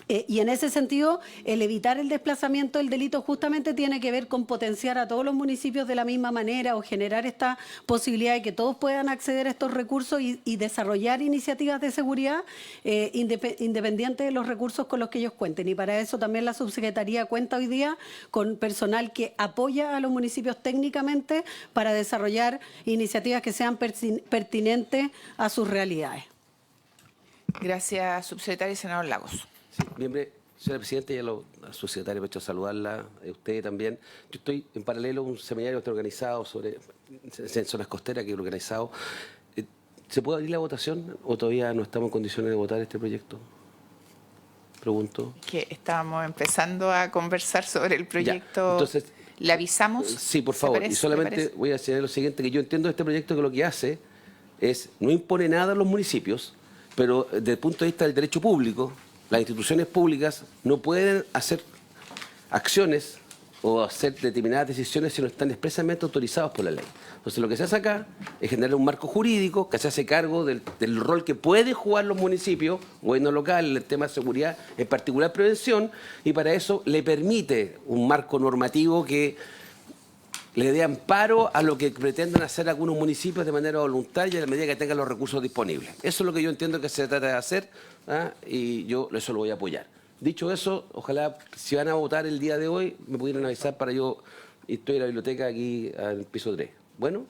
y en ese sentido, el evitar el desplazamiento del delito justamente tiene que ver con potenciar a todos los municipios de la misma manera o generar esta posibilidad de que todos puedan acceder a estos recursos y desarrollar iniciativas de seguridad independientes de los recursos con los que ellos cuenten. Y para eso también la Subsecretaría cuenta hoy día con personal que apoya a los municipios técnicamente para desarrollar iniciativas que sean pertinentes a sus realidades. Gracias, subsecretario y senador Lagos. Sí, miembro, señora Presidenta, y a la subsecretaria, me ha hecho saludarla, a usted también. Yo estoy en paralelo un seminario que está organizado en zonas costeras que he organizado. ¿Se puede abrir la votación o todavía no estamos en condiciones de votar este proyecto? Pregunto. Que estábamos empezando a conversar sobre el proyecto. Ya, entonces, ¿le avisamos? Sí, por favor. Parece, y solamente voy a decir lo siguiente, que yo entiendo este proyecto que lo que hace es, no impone nada a los municipios, pero desde el punto de vista del derecho público, las instituciones públicas no pueden hacer acciones o hacer determinadas decisiones si no están expresamente autorizados por la ley. Entonces, lo que se hace acá es generar un marco jurídico que se hace cargo del rol que pueden jugar los municipios, gobierno local, en el tema de seguridad, en particular prevención, y para eso le permite un marco normativo que le dé amparo a lo que pretenden hacer algunos municipios de manera voluntaria en la medida que tengan los recursos disponibles. Eso es lo que yo entiendo que se trata de hacer, y yo eso lo voy a apoyar. Dicho eso, ojalá si van a votar el día de hoy me pudieran avisar para yo, estoy en la biblioteca aquí al piso 3. Bueno.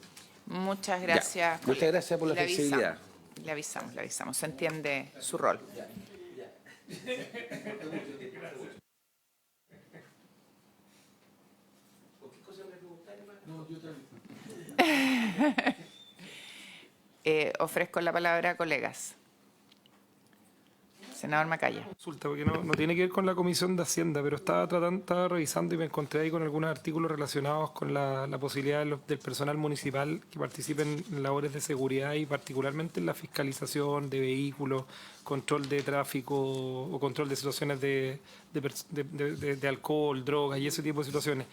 Muchas gracias. Muchas gracias por la flexibilidad. Le avisamos. Se entiende su rol. Ofrezco la palabra a colegas. Senador Macaya. Consulta, porque no tiene que ver con la Comisión de Hacienda, pero estaba revisando y me encontré ahí con algunos artículos relacionados con la posibilidad del personal municipal que participen en labores de seguridad y particularmente en la fiscalización de vehículos, control de tráfico o control de situaciones de alcohol, drogas y ese tipo de situaciones.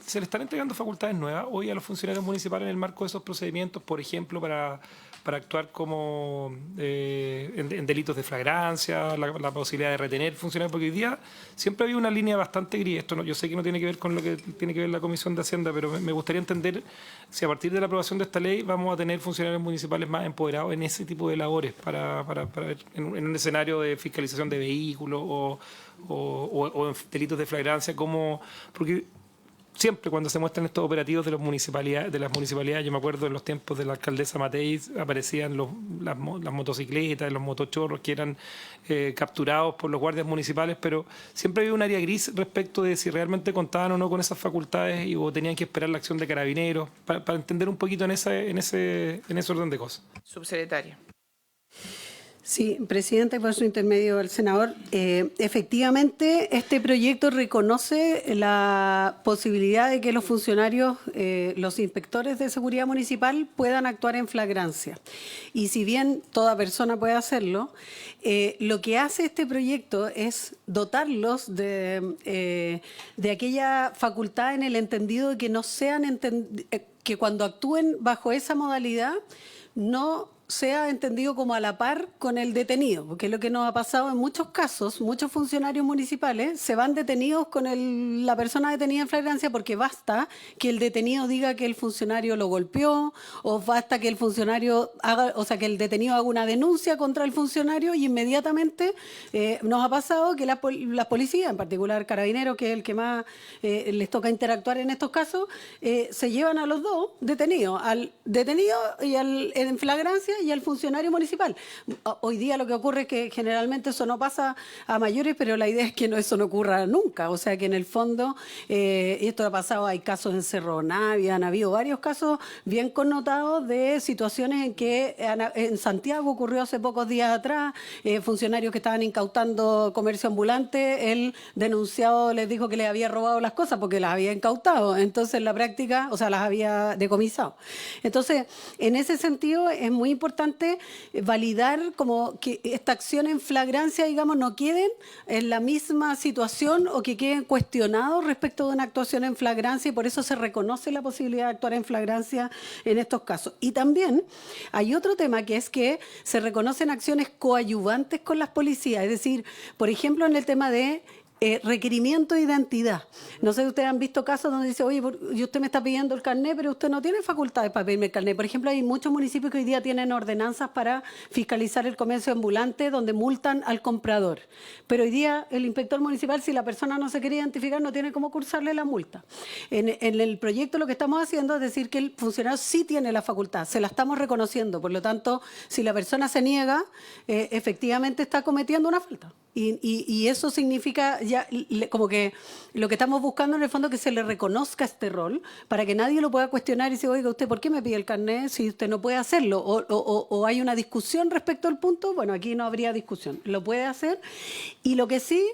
¿Se le están entregando facultades nuevas hoy a los funcionarios municipales en el marco de esos procedimientos, por ejemplo, para actuar como en delitos de flagrancia, la posibilidad de retener funcionarios? Porque hoy día siempre había una línea bastante gris. Esto yo sé que no tiene que ver con lo que tiene que ver la Comisión de Hacienda, pero me gustaría entender si a partir de la aprobación de esta ley vamos a tener funcionarios municipales más empoderados en ese tipo de labores para ver en un escenario de fiscalización de vehículos o en delitos de flagrancia, porque siempre cuando se muestran estos operativos de las municipalidades, yo me acuerdo en los tiempos de la alcaldesa Matei, aparecían las motocicletas, los motochorros que eran capturados por los guardias municipales, pero siempre había un área gris respecto de si realmente contaban o no con esas facultades o tenían que esperar la acción de carabineros, para entender un poquito en ese orden de cosas. Subsecretario. Sí, presidente, por su intermedio al senador. Efectivamente, este proyecto reconoce la posibilidad de que los funcionarios, los inspectores de seguridad municipal puedan actuar en flagrancia. Y si bien toda persona puede hacerlo, lo que hace este proyecto es dotarlos de aquella facultad en el entendido de que no sean que cuando actúen bajo esa modalidad no sea entendido como a la par con el detenido, porque es lo que nos ha pasado en muchos casos. Muchos funcionarios municipales se van detenidos con la persona detenida en flagrancia porque basta que el detenido diga que el funcionario lo golpeó, o basta que el funcionario haga, o sea, que el detenido haga una denuncia contra el funcionario y inmediatamente nos ha pasado que las policías, en particular Carabineros, que es el que más les toca interactuar en estos casos, se llevan a los dos detenidos, al detenido y en flagrancia y al funcionario municipal. Hoy día lo que ocurre es que generalmente eso no pasa a mayores, pero la idea es que eso no ocurra nunca. O sea que en el fondo, y esto ha pasado, hay casos en Cerro Navia, han habido varios casos bien connotados de situaciones en que en Santiago ocurrió hace pocos días atrás, funcionarios que estaban incautando comercio ambulante, el denunciado les dijo que les había robado las cosas porque las había incautado. Entonces, en la práctica, o sea, las había decomisado. Entonces, en ese sentido, es muy importante validar como que esta acción en flagrancia, digamos, no queden en la misma situación o que queden cuestionados respecto de una actuación en flagrancia, y por eso se reconoce la posibilidad de actuar en flagrancia en estos casos. Y también hay otro tema, que es que se reconocen acciones coadyuvantes con las policías, es decir, por ejemplo, en el tema de requerimiento de identidad. No sé si ustedes han visto casos donde dice, oye, y usted me está pidiendo el carnet, pero usted no tiene facultades para pedirme el carnet. Por ejemplo, hay muchos municipios que hoy día tienen ordenanzas para fiscalizar el comercio ambulante donde multan al comprador. Pero hoy día el inspector municipal, si la persona no se quiere identificar, no tiene cómo cursarle la multa. En el proyecto lo que estamos haciendo es decir que el funcionario sí tiene la facultad, se la estamos reconociendo. Por lo tanto, si la persona se niega, efectivamente está cometiendo una falta. Y eso significa ya como que lo que estamos buscando en el fondo es que se le reconozca este rol para que nadie lo pueda cuestionar y decir, oiga, ¿usted por qué me pide el carnet si usted no puede hacerlo? O hay una discusión respecto al punto. Bueno, aquí no habría discusión. Lo puede hacer. Y lo que sí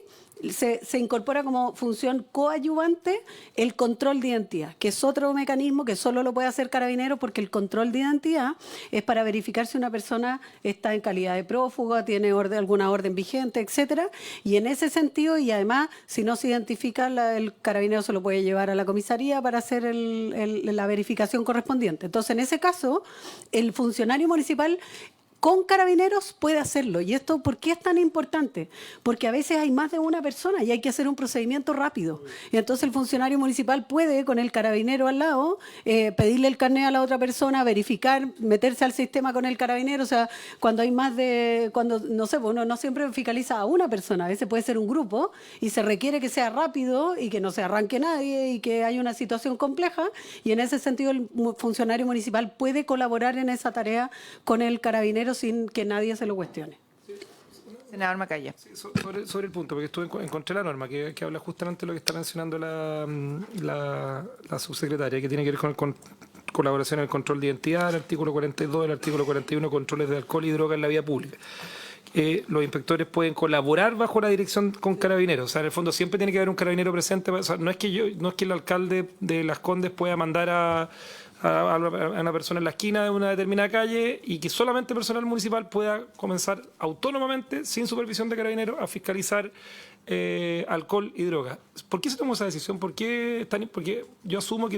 se incorpora como función coadyuvante el control de identidad, que es otro mecanismo que solo lo puede hacer Carabineros, porque el control de identidad es para verificar si una persona está en calidad de prófuga, tiene alguna orden vigente, etcétera. Y en ese sentido, y además, si no se identifica, el Carabinero se lo puede llevar a la comisaría para hacer la verificación correspondiente. Entonces, en ese caso, el funcionario municipal con Carabineros puede hacerlo. ¿Y esto por qué es tan importante? Porque a veces hay más de una persona y hay que hacer un procedimiento rápido. Y entonces el funcionario municipal puede, con el carabinero al lado, pedirle el carnet a la otra persona, verificar, meterse al sistema con el carabinero. O sea, cuando hay más de, no sé, uno no siempre fiscaliza a una persona, a veces puede ser un grupo y se requiere que sea rápido y que no se arranque nadie y que haya una situación compleja. Y en ese sentido el funcionario municipal puede colaborar en esa tarea con el carabinero sin que nadie se lo cuestione. Senador Macaya. Sí, sobre el punto, porque encontré la norma que habla justamente de lo que está mencionando la subsecretaria, que tiene que ver con colaboración en el control de identidad, el artículo 42, el artículo 41, controles de alcohol y droga en la vía pública. Los inspectores pueden colaborar bajo la dirección con Carabineros. O sea, en el fondo siempre tiene que haber un carabinero presente. O sea, no es que el alcalde de Las Condes pueda mandar a una persona en la esquina de una determinada calle y que solamente personal municipal pueda comenzar autónomamente, sin supervisión de Carabineros, a fiscalizar alcohol y droga. ¿Por qué se tomó esa decisión? Porque yo asumo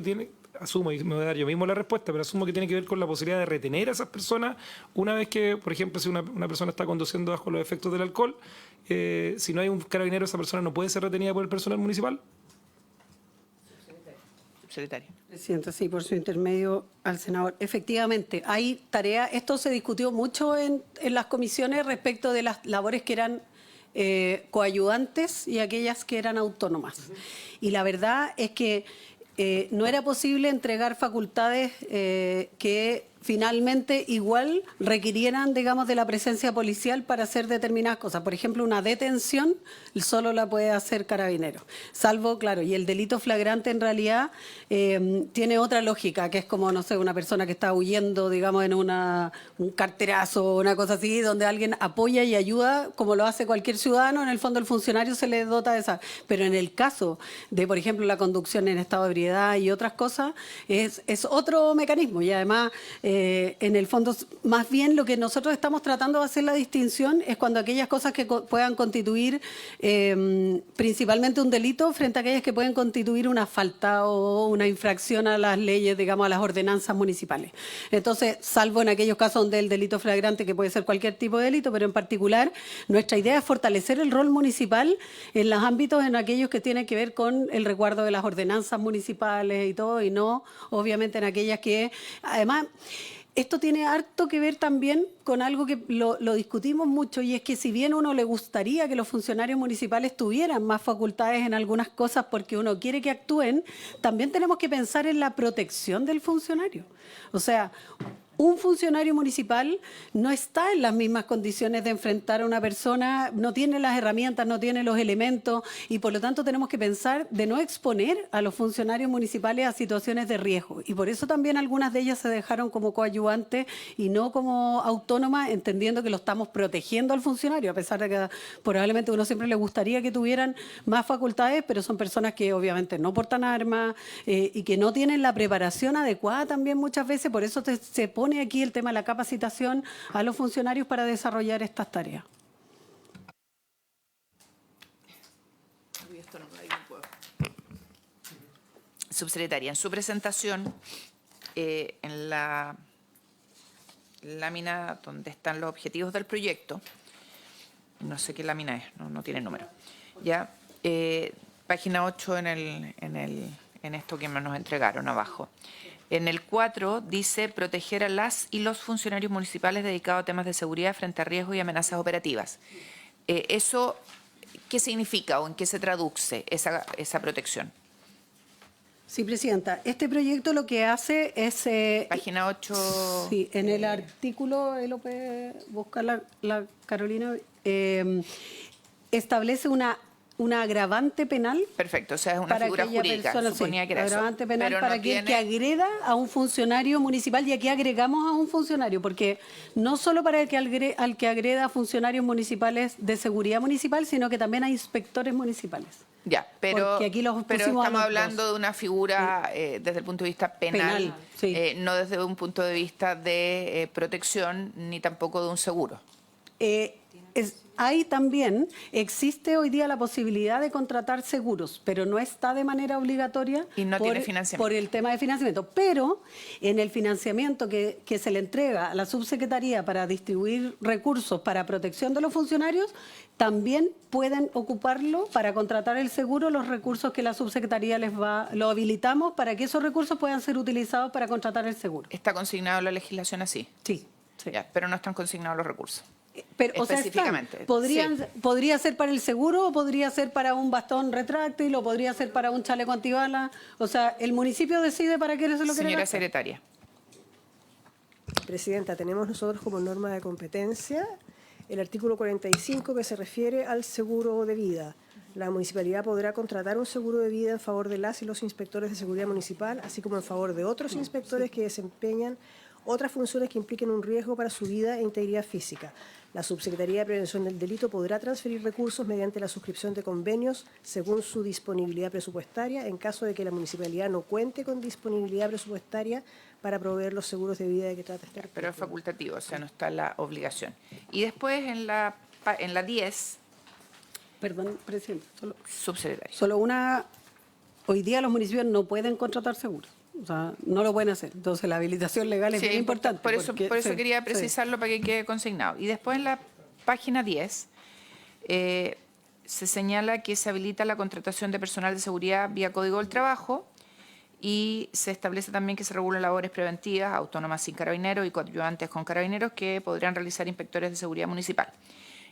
y me voy a dar yo mismo la respuesta, pero asumo que tiene que ver con la posibilidad de retener a esas personas una vez que, por ejemplo, si una persona está conduciendo bajo los efectos del alcohol, si no hay un carabinero, esa persona no puede ser retenida por el personal municipal. Subsecretario. Presidenta, sí, por su intermedio al senador. Efectivamente, hay tareas, esto se discutió mucho en las comisiones respecto de las labores que eran coayudantes y aquellas que eran autónomas. Y la verdad es que no era posible entregar facultades que finalmente igual requirieran, digamos, de la presencia policial para hacer determinadas cosas. Por ejemplo, una detención solo la puede hacer Carabineros. Salvo, claro, y el delito flagrante en realidad tiene otra lógica, que es como, no sé, una persona que está huyendo, digamos, en un carterazo o una cosa así, donde alguien apoya y ayuda, como lo hace cualquier ciudadano, en el fondo el funcionario se le dota de esa. Pero en el caso de, por ejemplo, la conducción en estado de ebriedad y otras cosas, es otro mecanismo. Y además, en el fondo, más bien lo que nosotros estamos tratando de hacer la distinción es cuando aquellas cosas que puedan constituir principalmente un delito frente a aquellas que pueden constituir una falta o una infracción a las leyes, digamos, a las ordenanzas municipales. Entonces, salvo en aquellos casos donde el delito flagrante, que puede ser cualquier tipo de delito, pero en particular, nuestra idea es fortalecer el rol municipal en los ámbitos en aquellos que tienen que ver con el resguardo de las ordenanzas municipales y todo, y no, obviamente, en aquellas que, además, esto tiene harto que ver también con algo que lo discutimos mucho, y es que si bien uno le gustaría que los funcionarios municipales tuvieran más facultades en algunas cosas porque uno quiere que actúen, también tenemos que pensar en la protección del funcionario. O sea, un funcionario municipal no está en las mismas condiciones de enfrentar a una persona, no tiene las herramientas, no tiene los elementos, y por lo tanto tenemos que pensar de no exponer a los funcionarios municipales a situaciones de riesgo. Y por eso también algunas de ellas se dejaron como coadyuvantes y no como autónomas, entendiendo que lo estamos protegiendo al funcionario, a pesar de que probablemente a uno siempre le gustaría que tuvieran más facultades, pero son personas que obviamente no portan armas y que no tienen la preparación adecuada también muchas veces. Por eso se pone aquí el tema de la capacitación a los funcionarios para desarrollar estas tareas. Subsecretaria, en su presentación, en la lámina donde están los objetivos del proyecto, no sé qué lámina es, no tiene número, ya, página 8 en esto que nos entregaron abajo. En el 4 dice proteger a las y los funcionarios municipales dedicados a temas de seguridad frente a riesgos y amenazas operativas. ¿Eso qué significa o en qué se traduce esa protección? Sí, Presidenta. Este proyecto lo que hace es... Página 8... Sí, en el artículo, ahí lo puede buscar la Carolina, establece una agravante penal. Perfecto, o sea, es una figura jurídica, suponía que era eso. Agravante penal para aquel que agreda a un funcionario municipal, y aquí agregamos a un funcionario, porque no solo para el que agreda a funcionarios municipales de seguridad municipal, sino que también a inspectores municipales. Ya, pero aquí los estamos hablando de una figura desde el punto de vista penal, sí. No desde un punto de vista de protección, ni tampoco de un seguro. Existe hoy día la posibilidad de contratar seguros, pero no está de manera obligatoria y no tiene financiamiento. Por el tema de financiamiento. Pero en el financiamiento que se le entrega a la subsecretaría para distribuir recursos para protección de los funcionarios, también pueden ocuparlo para contratar el seguro, los recursos que la subsecretaría lo habilitamos para que esos recursos puedan ser utilizados para contratar el seguro. ¿Está consignado en la legislación así? Sí. Ya, pero no están consignados los recursos. Pero, específicamente. Podría ser para el seguro, o podría ser para un bastón retráctil, o podría ser para un chaleco antibalas. O sea, el municipio decide para qué se lo quiere. Señora secretaria. Presidenta, tenemos nosotros como norma de competencia el artículo 45 que se refiere al seguro de vida. La municipalidad podrá contratar un seguro de vida en favor de las y los inspectores de seguridad municipal, así como en favor de otros inspectores que desempeñan otras funciones que impliquen un riesgo para su vida e integridad física. La Subsecretaría de Prevención del Delito podrá transferir recursos mediante la suscripción de convenios según su disponibilidad presupuestaria, en caso de que la municipalidad no cuente con disponibilidad presupuestaria para proveer los seguros de vida de que trata este artículo. Pero es facultativo, o sea, no está la obligación. Y después en la 10... Perdón, Presidente. Subsecretaria. Hoy día los municipios no pueden contratar seguros. O sea, no lo pueden hacer. Entonces, la habilitación legal es muy importante. Por eso quería precisarlo para que quede consignado. Y después en la página 10 se señala que se habilita la contratación de personal de seguridad vía Código del Trabajo y se establece también que se regulan labores preventivas, autónomas sin carabineros y coadyuvantes con carabineros que podrían realizar inspectores de seguridad municipal.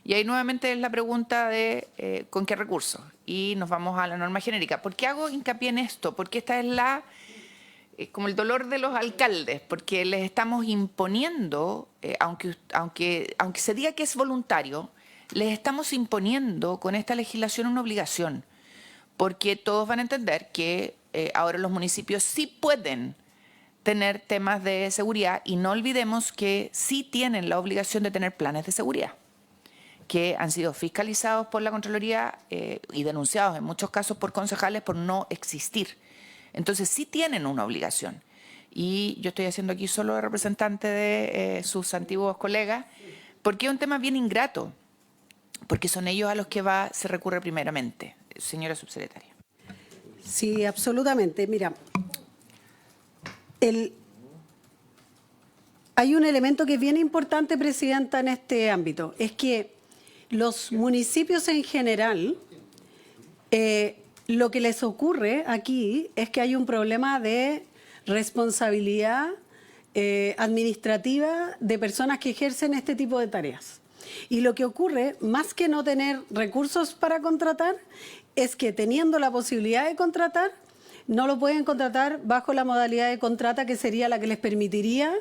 Y ahí nuevamente es la pregunta de ¿con qué recursos? Y nos vamos a la norma genérica. ¿Por qué hago hincapié en esto? Porque esta es la como el dolor de los alcaldes, porque les estamos imponiendo, aunque se diga que es voluntario, les estamos imponiendo con esta legislación una obligación, porque todos van a entender que ahora los municipios sí pueden tener temas de seguridad y no olvidemos que sí tienen la obligación de tener planes de seguridad, que han sido fiscalizados por la Contraloría y denunciados en muchos casos por concejales por no existir. Entonces sí tienen una obligación. Y yo estoy haciendo aquí solo representante de sus antiguos colegas, porque es un tema bien ingrato, porque son ellos a los que se recurre primeramente. Señora subsecretaria. Sí, absolutamente. Mira, hay un elemento que es bien importante, Presidenta, en este ámbito. Es que los municipios en general, lo que les ocurre aquí es que hay un problema de responsabilidad administrativa de personas que ejercen este tipo de tareas. Y lo que ocurre, más que no tener recursos para contratar, es que teniendo la posibilidad de contratar, no lo pueden contratar bajo la modalidad de contrata que sería la que les permitiría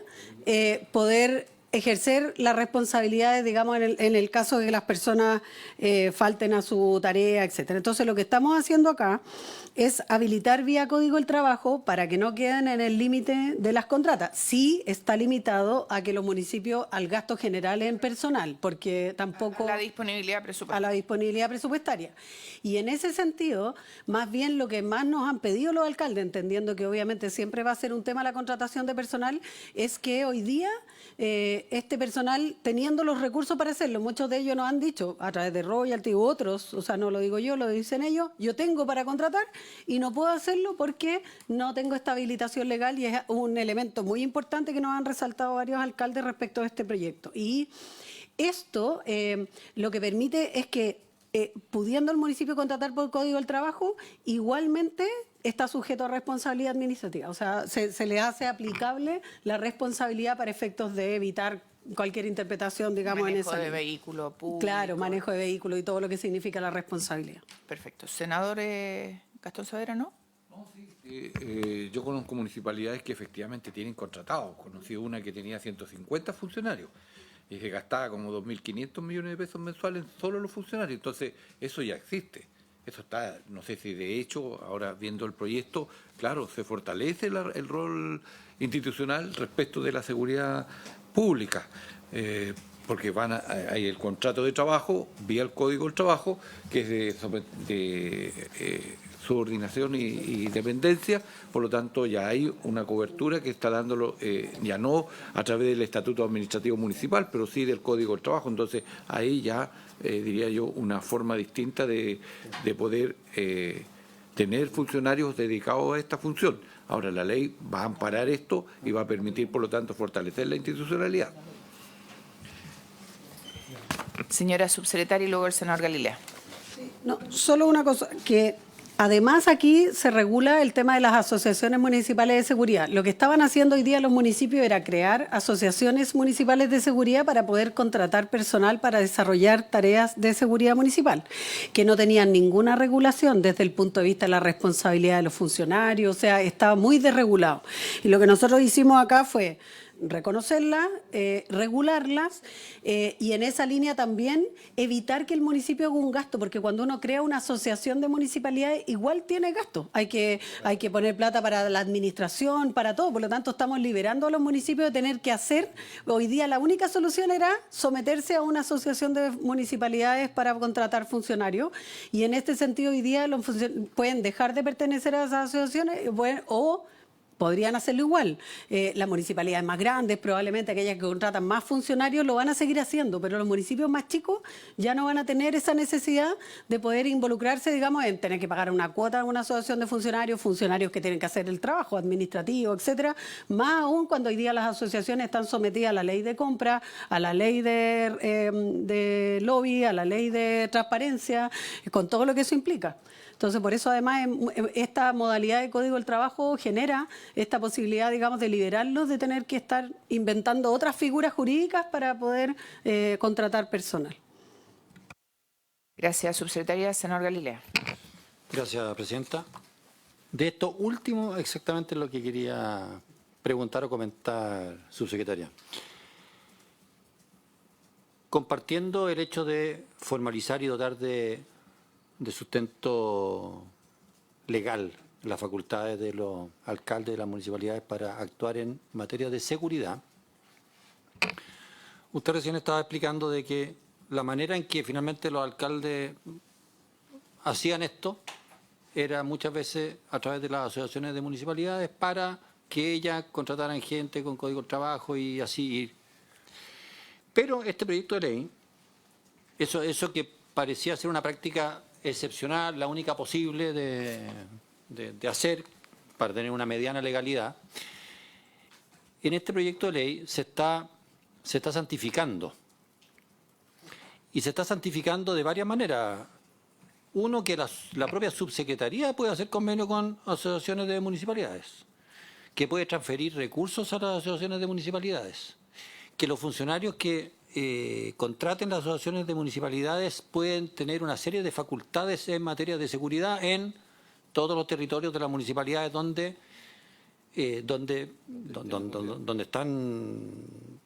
poder ejercer las responsabilidades, digamos, en el caso de que las personas falten a su tarea, etcétera. Entonces, lo que estamos haciendo acá es habilitar vía Código del Trabajo para que no queden en el límite de las contratas. Sí está limitado a que los municipios al gasto general en personal, porque tampoco... A la disponibilidad presupuestaria. A la disponibilidad presupuestaria. Y en ese sentido, más bien lo que más nos han pedido los alcaldes, entendiendo que obviamente siempre va a ser un tema la contratación de personal, es que hoy día este personal, teniendo los recursos para hacerlo, muchos de ellos nos han dicho, a través de royalty u otros, o sea, no lo digo yo, lo dicen ellos, yo tengo para contratar y no puedo hacerlo porque no tengo esta habilitación legal, y es un elemento muy importante que nos han resaltado varios alcaldes respecto a este proyecto. Y esto lo que permite es que, pudiendo el municipio contratar por Código del Trabajo, igualmente está sujeto a responsabilidad administrativa. O sea, se le hace aplicable la responsabilidad para efectos de evitar cualquier interpretación, digamos, en esa Manejo de línea. vehículo público. Claro, manejo de vehículo y todo lo que significa la responsabilidad. Perfecto. Senador Gastón Saavedra, ¿no? Yo conozco municipalidades que efectivamente tienen contratados. Conocí una que tenía 150 funcionarios y se gastaba como 2.500 millones de pesos mensuales en solo los funcionarios. Entonces, eso ya existe. Eso está, no sé si de hecho, ahora viendo el proyecto, claro, se fortalece el rol institucional respecto de la seguridad pública, porque hay el contrato de trabajo vía el Código del Trabajo, que es de subordinación y dependencia, por lo tanto ya hay una cobertura que está dándolo, ya no a través del Estatuto Administrativo Municipal, pero sí del Código del Trabajo. Entonces ahí ya, diría yo, una forma distinta de poder tener funcionarios dedicados a esta función. Ahora la ley va a amparar esto y va a permitir, por lo tanto, fortalecer la institucionalidad. Señora subsecretaria y luego el senador Galilea. No, solo una cosa, que además aquí se regula el tema de las asociaciones municipales de seguridad. Lo que estaban haciendo hoy día los municipios era crear asociaciones municipales de seguridad para poder contratar personal para desarrollar tareas de seguridad municipal, que no tenían ninguna regulación desde el punto de vista de la responsabilidad de los funcionarios, o sea, estaba muy desregulado. Y lo que nosotros hicimos acá fue reconocerlas, regularlas y en esa línea también evitar que el municipio haga un gasto, porque cuando uno crea una asociación de municipalidades igual tiene gasto, hay que poner plata para la administración, para todo, por lo tanto estamos liberando a los municipios de tener que hacer. Hoy día la única solución era someterse a una asociación de municipalidades para contratar funcionarios, y en este sentido hoy día los pueden dejar de pertenecer a esas asociaciones o podrían hacerlo igual. Las municipalidades más grandes, probablemente aquellas que contratan más funcionarios, lo van a seguir haciendo, pero los municipios más chicos ya no van a tener esa necesidad de poder involucrarse, digamos, en tener que pagar una cuota a una asociación de funcionarios que tienen que hacer el trabajo administrativo, etcétera, más aún cuando hoy día las asociaciones están sometidas a la ley de compra, a la ley de lobby, a la ley de transparencia, con todo lo que eso implica. Entonces, por eso, además, esta modalidad de Código del Trabajo genera esta posibilidad, digamos, de liberarlos de tener que estar inventando otras figuras jurídicas para poder contratar personal. Gracias, subsecretaria. Senador Galilea. Gracias, presidenta. De esto último, exactamente lo que quería preguntar o comentar, subsecretaria. Compartiendo el hecho de formalizar y dotar de sustento legal las facultades de los alcaldes de las municipalidades para actuar en materia de seguridad, usted recién estaba explicando de que la manera en que finalmente los alcaldes hacían esto era muchas veces a través de las asociaciones de municipalidades para que ellas contrataran gente con código de trabajo y así. Pero este proyecto de ley, eso que parecía ser una práctica excepcional, la única posible de hacer para tener una mediana legalidad, en este proyecto de ley se está santificando. Y se está santificando de varias maneras. Uno, que la propia subsecretaría puede hacer convenio con asociaciones de municipalidades, que puede transferir recursos a las asociaciones de municipalidades, que los funcionarios que contraten las asociaciones de municipalidades pueden tener una serie de facultades en materia de seguridad en todos los territorios de las municipalidades donde están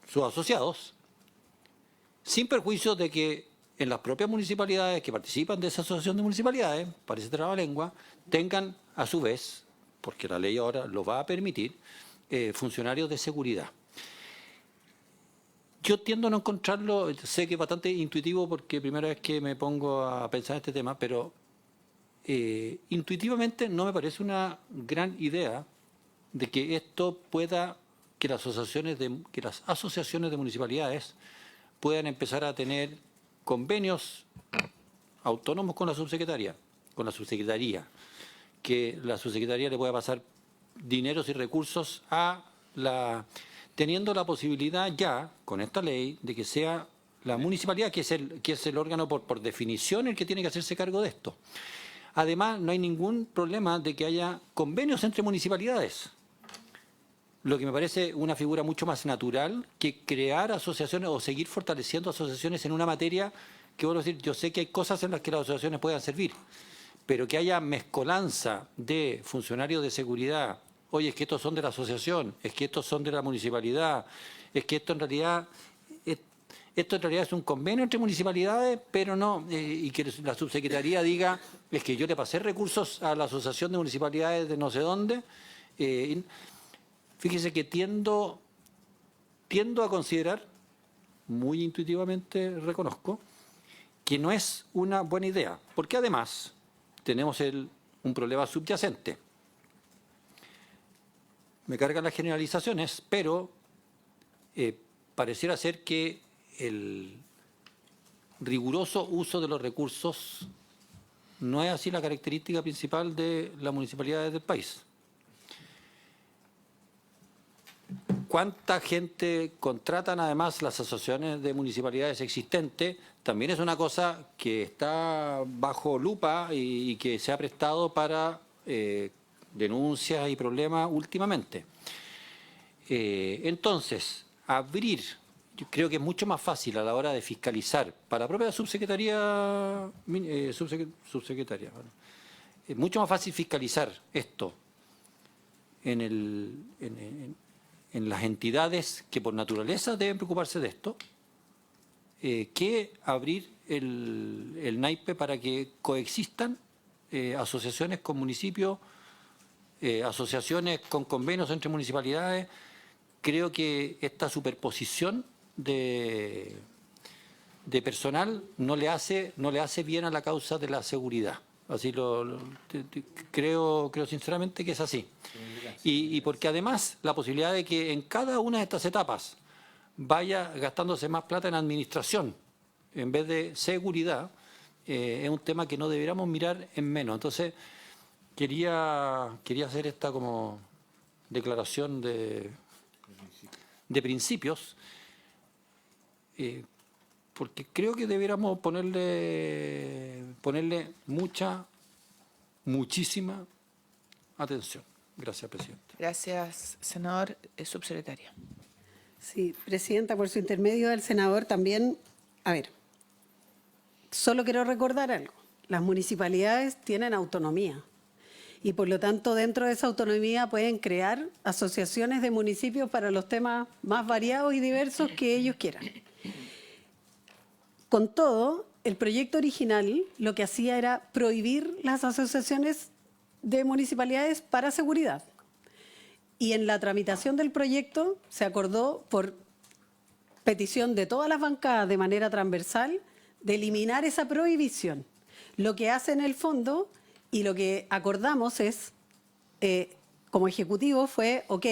sus asociados, sin perjuicio de que en las propias municipalidades que participan de esa asociación de municipalidades, parece trabalengua, tengan a su vez, porque la ley ahora lo va a permitir, funcionarios de seguridad. Yo tiendo a no encontrarlo, sé que es bastante intuitivo porque primera vez que me pongo a pensar en este tema, pero intuitivamente no me parece una gran idea de que esto pueda, que las asociaciones de municipalidades puedan empezar a tener convenios autónomos con la subsecretaría, que la subsecretaría le pueda pasar dineros y recursos teniendo la posibilidad ya, con esta ley, de que sea la municipalidad, que es el órgano por definición el que tiene que hacerse cargo de esto. Además, no hay ningún problema de que haya convenios entre municipalidades, lo que me parece una figura mucho más natural que crear asociaciones o seguir fortaleciendo asociaciones en una materia que, vuelvo a decir, yo sé que hay cosas en las que las asociaciones puedan servir, pero que haya mezcolanza de funcionarios de seguridad. Oye, es que estos son de la asociación, es que estos son de la municipalidad, es que esto en realidad es un convenio entre municipalidades, pero no, y que la subsecretaría diga, es que yo le pasé recursos a la asociación de municipalidades de no sé dónde. Fíjese que tiendo a considerar, muy intuitivamente reconozco, que no es una buena idea, porque además tenemos un problema subyacente. Me cargan las generalizaciones, pero pareciera ser que el riguroso uso de los recursos no es así la característica principal de las municipalidades del país. ¿Cuánta gente contratan además las asociaciones de municipalidades existentes? También es una cosa que está bajo lupa y que se ha prestado para denuncias y problemas últimamente. Entonces, yo creo que es mucho más fácil a la hora de fiscalizar para la propia subsecretaría, es mucho más fácil fiscalizar esto en las entidades que por naturaleza deben preocuparse de esto, que abrir el naipe para que coexistan asociaciones con municipios, asociaciones con convenios entre municipalidades. Creo que esta superposición de personal no le hace bien a la causa de la seguridad. Así creo sinceramente que es así. Y porque además la posibilidad de que en cada una de estas etapas vaya gastándose más plata en administración en vez de seguridad, es un tema que no deberíamos mirar en menos. Entonces, quería hacer esta como declaración de principios, porque creo que debiéramos ponerle muchísima atención. Gracias, Presidenta. Gracias, senador. Subsecretaria. Sí, Presidenta, por su intermedio del senador también, a ver, solo quiero recordar algo. Las municipalidades tienen autonomía y por lo tanto dentro de esa autonomía pueden crear asociaciones de municipios para los temas más variados y diversos que ellos quieran. Con todo, el proyecto original lo que hacía era prohibir las asociaciones de municipalidades para seguridad. Y en la tramitación del proyecto se acordó, por petición de todas las bancadas de manera transversal, de eliminar esa prohibición. Lo que hace en el fondo y lo que acordamos es, como ejecutivo, fue, ok,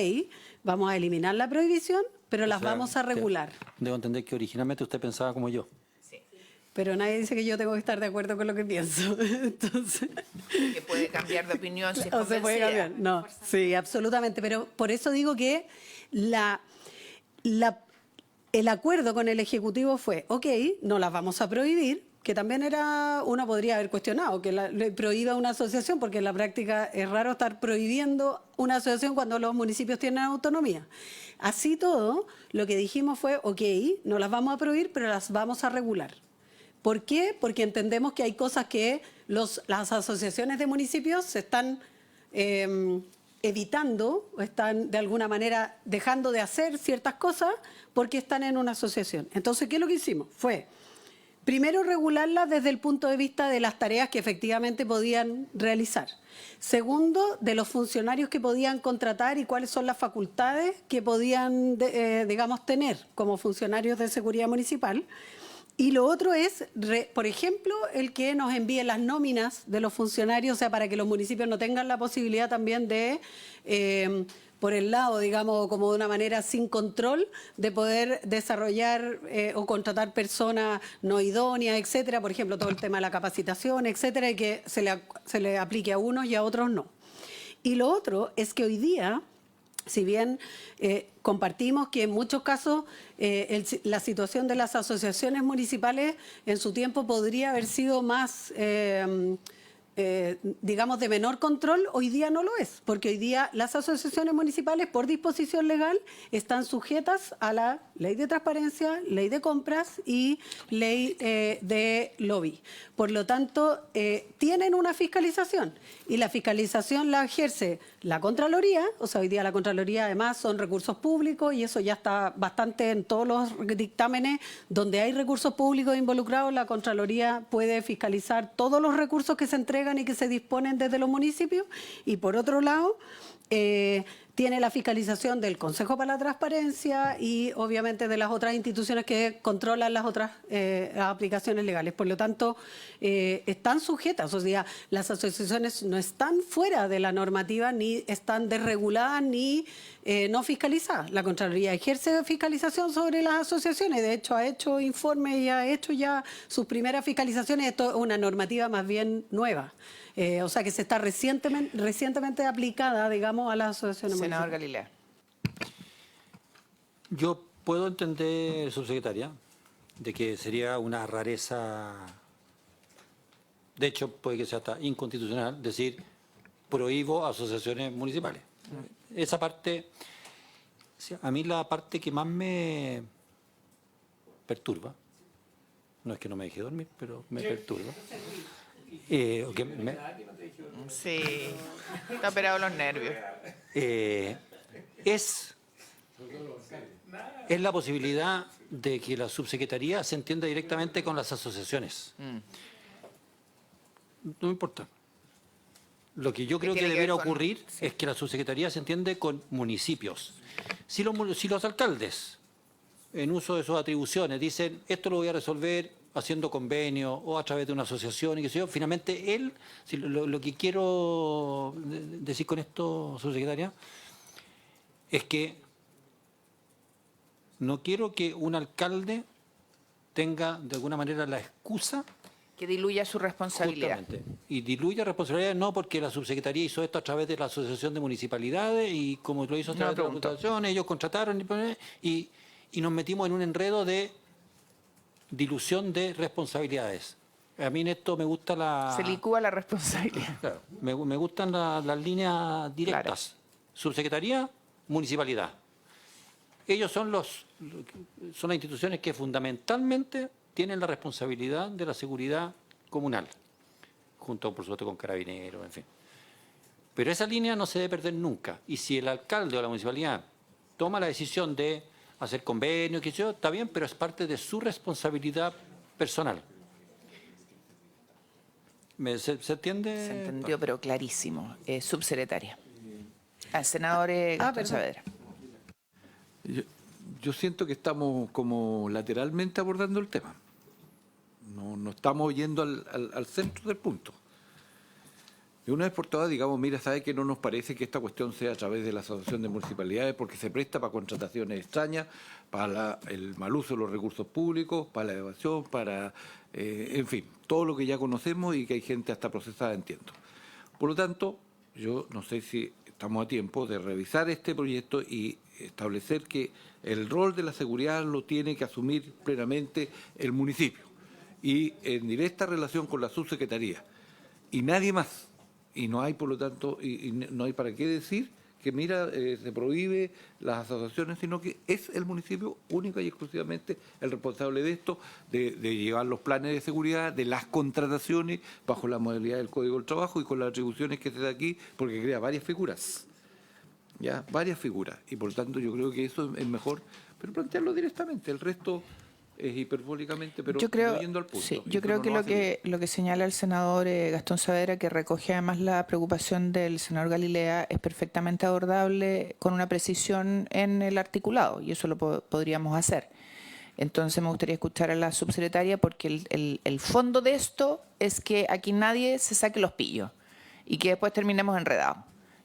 vamos a eliminar la prohibición, pero las vamos a regular. Debo entender que originalmente usted pensaba como yo. Pero nadie dice que yo tengo que estar de acuerdo con lo que pienso. Entonces, Que puede cambiar de opinión si es o se puede convencida. cambiar. No, sí, absolutamente. Pero por eso digo que el acuerdo con el Ejecutivo fue, ok, no las vamos a prohibir, que también uno podría haber cuestionado, que le prohíba una asociación, porque en la práctica es raro estar prohibiendo una asociación cuando los municipios tienen autonomía. Así todo, lo que dijimos fue, ok, no las vamos a prohibir, pero las vamos a regular. ¿Por qué? Porque entendemos que hay cosas que las asociaciones de municipios se están evitando, o están de alguna manera dejando de hacer ciertas cosas porque están en una asociación. Entonces, ¿qué es lo que hicimos? Fue, primero, regularlas desde el punto de vista de las tareas que efectivamente podían realizar. Segundo, de los funcionarios que podían contratar y cuáles son las facultades que podían, digamos, tener como funcionarios de seguridad municipal. Y lo otro es, por ejemplo, el que nos envíen las nóminas de los funcionarios, o sea, para que los municipios no tengan la posibilidad también de, por el lado, digamos, como de una manera sin control, de poder desarrollar o contratar personas no idóneas, etcétera. Por ejemplo, todo el tema de la capacitación, etcétera, y que se le aplique a unos y a otros no. Y lo otro es que hoy día, si bien compartimos que en muchos casos la situación de las asociaciones municipales en su tiempo podría haber sido más, digamos, de menor control, hoy día no lo es, porque hoy día las asociaciones municipales, por disposición legal, están sujetas a la ley de transparencia, ley de compras y ley de lobby. Por lo tanto, tienen una fiscalización y la fiscalización la ejerce la Contraloría, o sea, hoy día la Contraloría además son recursos públicos y eso ya está bastante en todos los dictámenes donde hay recursos públicos involucrados, la Contraloría puede fiscalizar todos los recursos que se entregan y que se disponen desde los municipios. Y por otro lado, tiene la fiscalización del Consejo para la Transparencia y obviamente de las otras instituciones que controlan las otras aplicaciones legales. Por lo tanto, están sujetas, o sea, las asociaciones no están fuera de la normativa, ni están desreguladas, ni no fiscalizadas. La Contraloría ejerce fiscalización sobre las asociaciones, de hecho ha hecho informes y ha hecho ya sus primeras fiscalizaciones. Esto es una normativa más bien nueva. O sea, que se está recientemente aplicada, digamos, a las asociaciones municipales. Senador Galilea. Yo puedo entender, subsecretaria, de que sería una rareza, de hecho puede que sea hasta inconstitucional, decir prohíbo asociaciones municipales. Esa parte, a mí la parte que más me perturba, no es que no me deje dormir, pero me perturba. Sí, está operado los nervios. Es la posibilidad de que la subsecretaría se entienda directamente con las asociaciones. No me importa. Lo que yo creo que tiene que debería ver con- ocurrir es que la subsecretaría se entiende con municipios. Si los alcaldes, en uso de sus atribuciones, dicen esto lo voy a resolver haciendo convenio o a través de una asociación y qué sé yo, finalmente lo que quiero decir con esto, subsecretaria, es que no quiero que un alcalde tenga de alguna manera la excusa Que diluya su responsabilidad. justamente, y diluya responsabilidades no porque la subsecretaría hizo esto a través de la Asociación de Municipalidades y como lo hizo a través de la pregunto. Diputación, ellos contrataron y nos metimos en un enredo de dilución de responsabilidades. A mí en esto me gusta Se licúa la responsabilidad. Claro, me gustan las líneas directas. Subsecretaría, municipalidad. Ellos son las instituciones que fundamentalmente tienen la responsabilidad de la seguridad comunal, junto por supuesto con Carabineros, en fin. Pero esa línea no se debe perder nunca. Y si el alcalde o la municipalidad toma la decisión de hacer convenio, que yo, está bien, pero es parte de su responsabilidad personal. ¿Se entiende? Se entendió, pero clarísimo. Subsecretaria. Al senador Gastón perdón. Saavedra. Yo siento que estamos como lateralmente abordando el tema. No estamos yendo al centro del punto. De una vez por todas, digamos, mira, ¿sabe que no nos parece que esta cuestión sea a través de la Asociación de Municipalidades porque se presta para contrataciones extrañas, para el mal uso de los recursos públicos, para la evasión, para, en fin, todo lo que ya conocemos y que hay gente hasta procesada, entiendo. Por lo tanto, yo no sé si estamos a tiempo de revisar este proyecto y establecer que el rol de la seguridad lo tiene que asumir plenamente el municipio y en directa relación con la subsecretaría y nadie más. Y no hay, por lo tanto, y no hay para qué decir que, mira, se prohíbe las asociaciones, sino que es el municipio única y exclusivamente el responsable de esto, de llevar los planes de seguridad, de las contrataciones bajo la modalidad del Código del Trabajo y con las atribuciones que se da aquí, porque crea varias figuras, ¿ya? Varias figuras. Y, por lo tanto, yo creo que eso es mejor, pero plantearlo directamente. El resto es hiperbólicamente, pero Yo creo, no yendo al punto. sí, Y yo eso creo no que nos hace bien. lo que señala el senador Gastón Saavedra, que recoge además la preocupación del senador Galilea, es perfectamente abordable con una precisión en el articulado, y eso lo podríamos hacer. Entonces me gustaría escuchar a la subsecretaria, porque el fondo de esto es que aquí nadie se saque los pillos y que después terminemos enredados.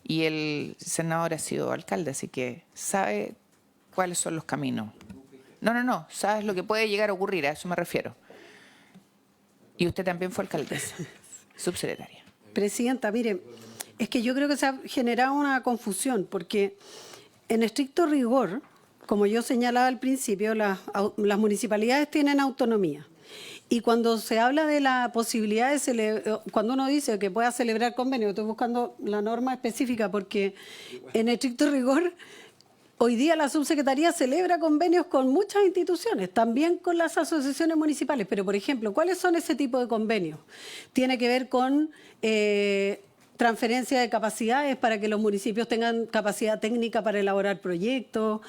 Y el senador ha sido alcalde, así que sabe cuáles son los caminos. No, sabes lo que puede llegar a ocurrir, a eso me refiero. Y usted también fue alcaldesa, subsecretaria. Presidenta, mire, es que yo creo que se ha generado una confusión, porque en estricto rigor, como yo señalaba al principio, las municipalidades tienen autonomía. Y cuando se habla de la posibilidad de cuando uno dice que pueda celebrar convenios, estoy buscando la norma específica, porque en estricto rigor, hoy día la subsecretaría celebra convenios con muchas instituciones, también con las asociaciones municipales. Pero, por ejemplo, ¿cuáles son ese tipo de convenios? Tiene que ver con transferencia de capacidades para que los municipios tengan capacidad técnica para elaborar proyectos,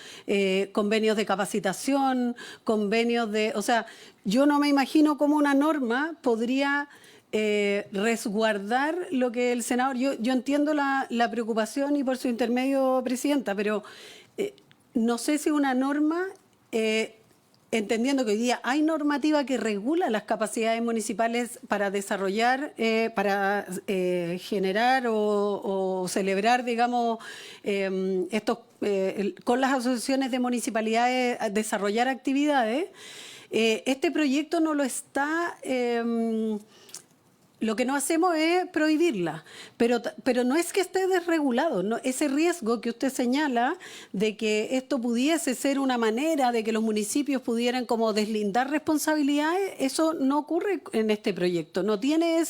convenios de capacitación, convenios de... O sea, yo no me imagino cómo una norma podría resguardar lo que el senador... Yo entiendo la preocupación y por su intermedio, presidenta, pero... no sé si una norma, entendiendo que hoy día hay normativa que regula las capacidades municipales para desarrollar, para generar o celebrar, digamos, con las asociaciones de municipalidades, desarrollar actividades. Este proyecto no lo está... Lo que no hacemos es prohibirla, pero no es que esté desregulado, ¿no? Ese riesgo que usted señala de que esto pudiese ser una manera de que los municipios pudieran como deslindar responsabilidades, eso no ocurre en este proyecto. No tiene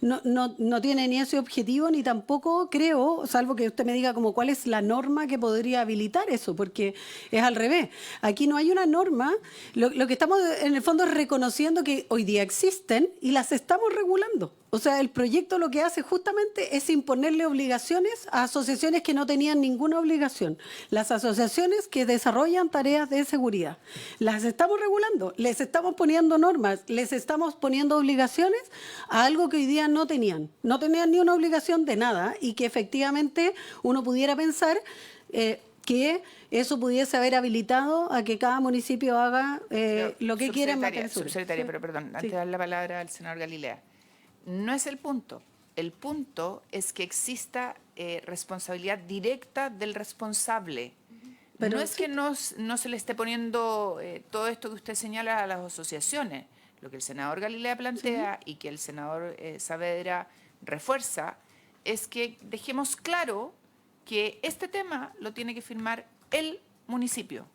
no tiene ni ese objetivo, ni tampoco creo, salvo que usted me diga como cuál es la norma que podría habilitar eso, porque es al revés. Aquí no hay una norma, lo que estamos en el fondo es reconociendo que hoy día existen y las estamos regulando. O sea, el proyecto lo que hace justamente es imponerle obligaciones a asociaciones que no tenían ninguna obligación. Las asociaciones que desarrollan tareas de seguridad. Las estamos regulando, les estamos poniendo normas, les estamos poniendo obligaciones a algo que hoy día no tenían. No tenían ni una obligación de nada y que efectivamente uno pudiera pensar que eso pudiese haber habilitado a que cada municipio haga lo que quiera en materia de seguridad. Subsecretaria, pero perdón, antes de dar la palabra al senador Galilea. No es el punto. El punto es que exista responsabilidad directa del responsable. Pero no es que no se le esté poniendo todo esto que usted señala a las asociaciones. Lo que el senador Galilea plantea y que el senador Saavedra refuerza es que dejemos claro que este tema lo tiene que firmar el municipio,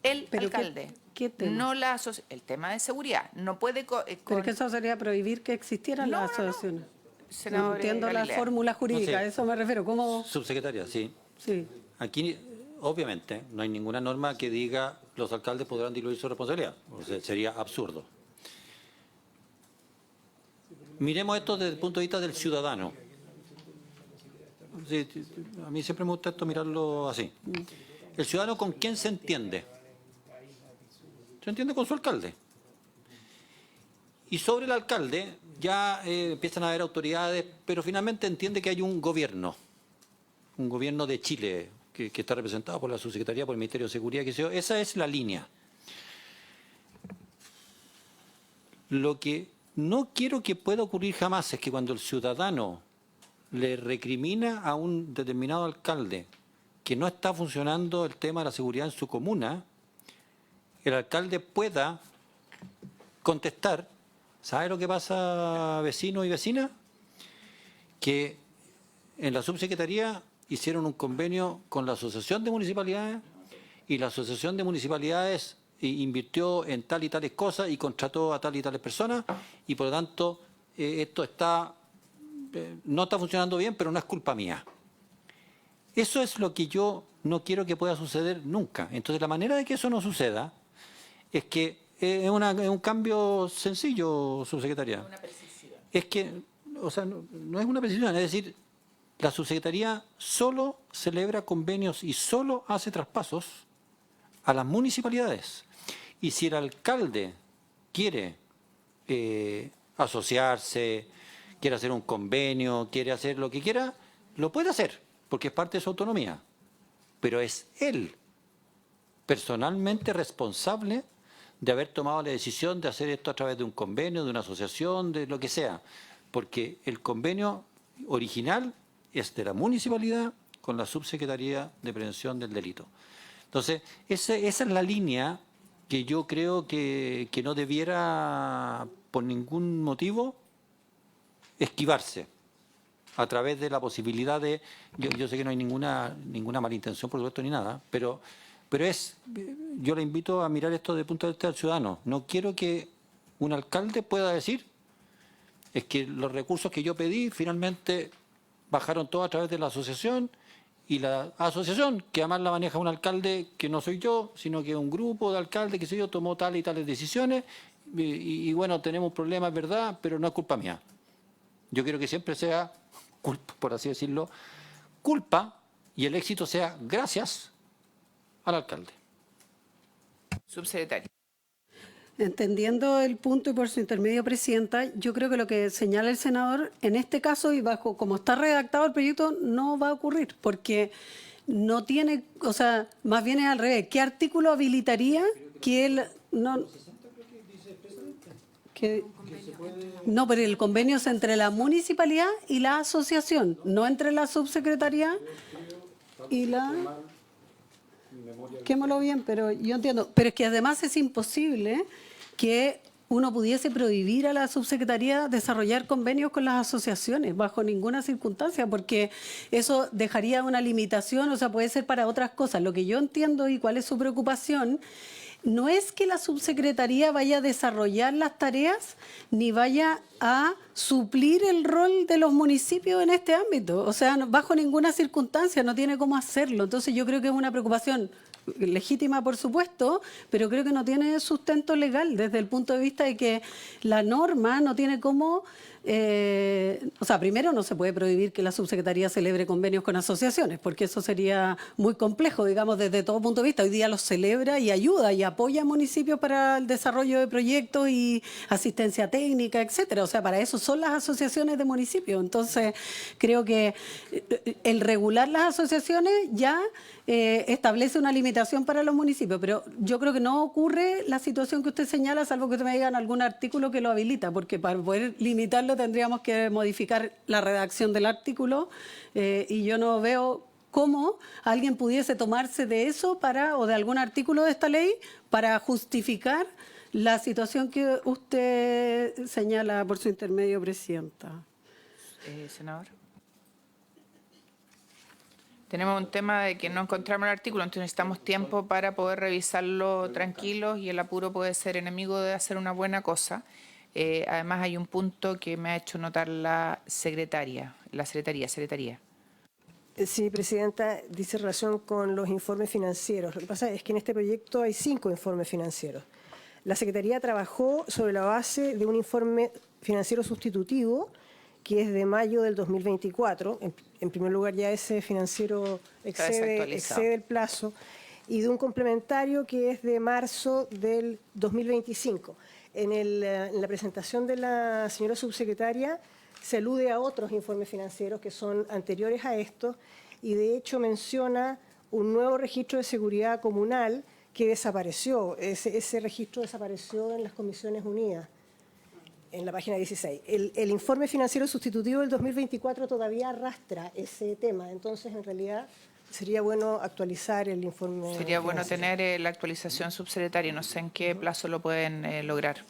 el alcalde. ¿Qué tema? No el tema de seguridad. No puede... Pero que eso sería prohibir que existieran las asociaciones. Senador No entiendo la Galilea. fórmula jurídica, No sé. a eso me refiero. ¿Cómo? Subsecretaria, sí. Sí. Aquí, obviamente, no hay ninguna norma que diga los alcaldes podrán diluir su responsabilidad. O sea, sería absurdo. Miremos esto desde el punto de vista del ciudadano. sí, a mí siempre me gusta esto mirarlo así. ¿El ciudadano con quién se entiende? Se entiende con su alcalde. Y sobre el alcalde ya empiezan a haber autoridades, pero finalmente entiende que hay un gobierno de Chile que está representado por la Subsecretaría, por el Ministerio de Seguridad, que sé yo. Esa es la línea. Lo que no quiero que pueda ocurrir jamás es que cuando el ciudadano le recrimina a un determinado alcalde que no está funcionando el tema de la seguridad en su comuna, el alcalde pueda contestar: ¿sabe lo que pasa, vecinos y vecinas? Que en la subsecretaría hicieron un convenio con la Asociación de Municipalidades y la Asociación de Municipalidades invirtió en tal y tales cosas y contrató a tal y tales personas y por lo tanto esto no está funcionando bien, pero no es culpa mía. Eso es lo que yo no quiero que pueda suceder nunca. Entonces la manera de que eso no suceda es que es un cambio sencillo, subsecretaria. Es que, o sea, no es una precisión, es decir, la subsecretaría solo celebra convenios y solo hace traspasos a las municipalidades. Y si el alcalde quiere asociarse, quiere hacer un convenio, quiere hacer lo que quiera, lo puede hacer, porque es parte de su autonomía. Pero es él personalmente responsable de haber tomado la decisión de hacer esto a través de un convenio, de una asociación, de lo que sea. Porque el convenio original es de la municipalidad con la Subsecretaría de Prevención del Delito. Entonces, esa es la línea que yo creo que no debiera, por ningún motivo, esquivarse a través de la posibilidad de... Yo sé que no hay ninguna mala intención, por supuesto, ni nada, pero yo le invito a mirar esto desde el punto de vista del ciudadano. No quiero que un alcalde pueda decir es que los recursos que yo pedí finalmente bajaron todos a través de la asociación y la asociación, que además la maneja un alcalde que no soy yo, sino que un grupo de alcaldes, que sé yo, tomó tales y tales decisiones y bueno, tenemos problemas, ¿verdad? Pero no es culpa mía. Yo quiero que siempre sea culpa, por así decirlo, culpa y el éxito sea gracias al alcalde. Subsecretario. Entendiendo el punto y por su intermedio, Presidenta, yo creo que lo que señala el senador, en este caso y bajo como está redactado el proyecto, no va a ocurrir, porque no tiene, o sea, más bien es al revés. ¿Qué artículo habilitaría que él no... No, pero el convenio es entre la municipalidad y la asociación, no entre la subsecretaría y la... Quémoslo bien, pero yo entiendo. Pero es que además es imposible que uno pudiese prohibir a la subsecretaría desarrollar convenios con las asociaciones bajo ninguna circunstancia, porque eso dejaría una limitación, o sea, puede ser para otras cosas. Lo que yo entiendo y cuál es su preocupación no es que la subsecretaría vaya a desarrollar las tareas ni vaya a suplir el rol de los municipios en este ámbito. O sea, bajo ninguna circunstancia, no tiene cómo hacerlo. Entonces yo creo que es una preocupación legítima, por supuesto, pero creo que no tiene sustento legal desde el punto de vista de que la norma no tiene cómo... o sea, primero no se puede prohibir que la subsecretaría celebre convenios con asociaciones, porque eso sería muy complejo, digamos, desde todo punto de vista. Hoy día los celebra y ayuda y apoya a municipios para el desarrollo de proyectos y asistencia técnica, etcétera. O sea, para eso son las asociaciones de municipios. Entonces, creo que el regular las asociaciones ya establece una limitación para los municipios, pero yo creo que no ocurre la situación que usted señala, salvo que usted me diga en algún artículo que lo habilita, porque para poder limitarlo tendríamos que modificar la redacción del artículo y yo no veo cómo alguien pudiese tomarse de eso o de algún artículo de esta ley para justificar la situación que usted señala por su intermedio, Presidenta. Senador. Tenemos un tema de que no encontramos el artículo, entonces necesitamos tiempo para poder revisarlo tranquilos y el apuro puede ser enemigo de hacer una buena cosa. Además hay un punto que me ha hecho notar la secretaría. Sí, Presidenta, dice relación con los informes financieros. Lo que pasa es que en este proyecto hay 5 informes financieros. La Secretaría trabajó sobre la base de un informe financiero sustitutivo que es de mayo del 2024. En primer lugar, ya ese financiero excede el plazo, y de un complementario que es de marzo del 2025. En la presentación de la señora subsecretaria se alude a otros informes financieros que son anteriores a estos, y de hecho menciona un nuevo registro de seguridad comunal que desapareció. Ese registro desapareció en las Comisiones Unidas, en la página 16. El informe financiero sustitutivo del 2024 todavía arrastra ese tema, entonces en realidad sería bueno actualizar el informe. Sería bueno financiero. tener la actualización, subsecretario. No sé en qué plazo lo pueden lograr.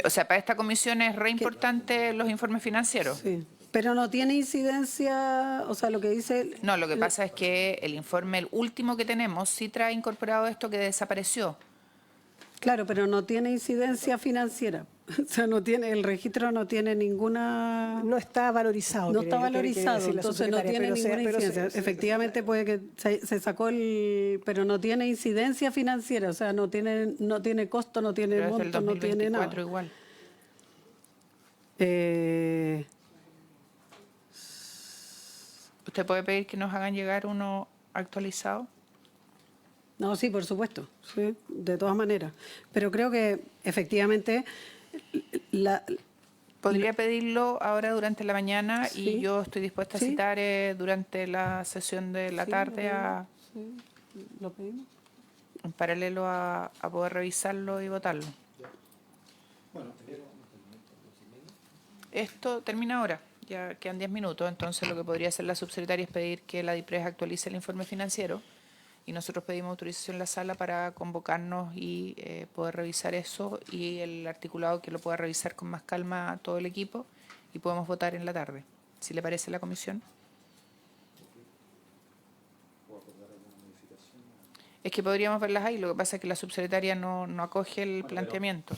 O sea, para esta comisión es re importante los informes financieros. Sí, pero no tiene incidencia, o sea, lo que dice... No, lo que pasa es que el informe, el último que tenemos, sí trae incorporado esto que desapareció. Claro, pero no tiene incidencia financiera. O sea, no tiene, el registro no tiene ninguna... No está valorizado. No está quiere valorizado, decir la entonces no subsecretaria, tiene pero ninguna incidencia. Efectivamente puede que se sacó pero no tiene incidencia financiera, o sea, no tiene costo, no tiene Pero es del monto, no tiene nada. 2024 igual. ¿Usted puede pedir que nos hagan llegar uno actualizado? No, sí, por supuesto, sí, de todas maneras. Pero creo que efectivamente Podría pedirlo ahora durante la mañana Sí. y yo estoy dispuesta a Sí. citar durante la sesión de la tarde lo pedimos. en paralelo a poder revisarlo y votarlo. Esto termina ahora, ya quedan 10 minutos, entonces lo que podría hacer la subsecretaria es pedir que la DIPRES actualice el informe financiero y nosotros pedimos autorización en la sala para convocarnos y poder revisar eso y el articulado que lo pueda revisar con más calma todo el equipo y podemos votar en la tarde, si le parece a la comisión. Es que podríamos verlas ahí, lo que pasa es que la subsecretaria no acoge el planteamiento.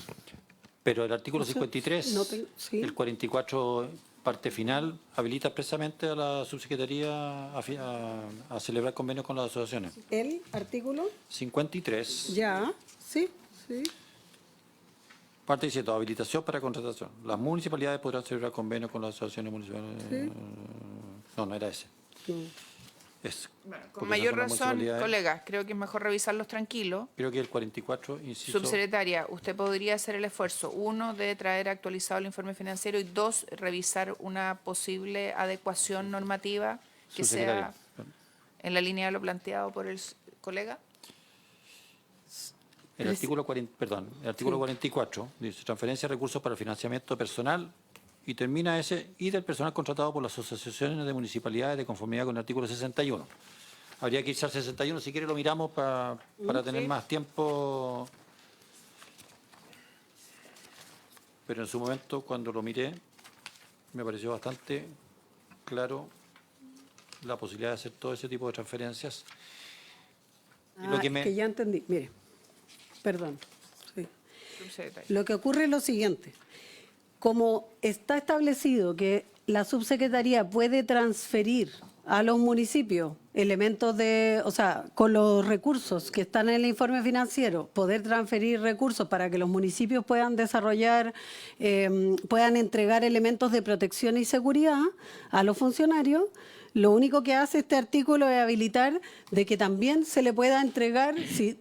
Pero el artículo 53, sí. el 44, parte final, habilita expresamente a la subsecretaría a celebrar convenios con las asociaciones. ¿El artículo? 53, Ya, sí. parte diciendo habilitación para contratación. Las municipalidades podrán celebrar convenios con las asociaciones municipales. Sí. No era ese. Es, Bueno, con porque mayor son las razón, municipalidades. colegas, creo que es mejor revisarlos tranquilos. Creo que el 44, inciso... Subsecretaria, usted podría hacer el esfuerzo, 1, de traer actualizado el informe financiero y 2, revisar una posible adecuación normativa que sea Subsecretaria. en la línea de lo planteado por el colega. El artículo 44 dice transferencia de recursos para el financiamiento personal y termina ese y del personal contratado por las asociaciones de municipalidades de conformidad con el artículo 61. Habría que irse al 61, si quiere lo miramos para tener más tiempo. Pero en su momento, cuando lo miré, me pareció bastante claro la posibilidad de hacer todo ese tipo de transferencias. Y lo que ya entendí. Mire, perdón. Sí. Subsecretaria. Lo que ocurre es lo siguiente. Como está establecido que la subsecretaría puede transferir a los municipios elementos o sea, con los recursos que están en el informe financiero, poder transferir recursos para que los municipios puedan desarrollar, puedan entregar elementos de protección y seguridad a los funcionarios. Lo único que hace este artículo es habilitar de que también se le pueda entregar, si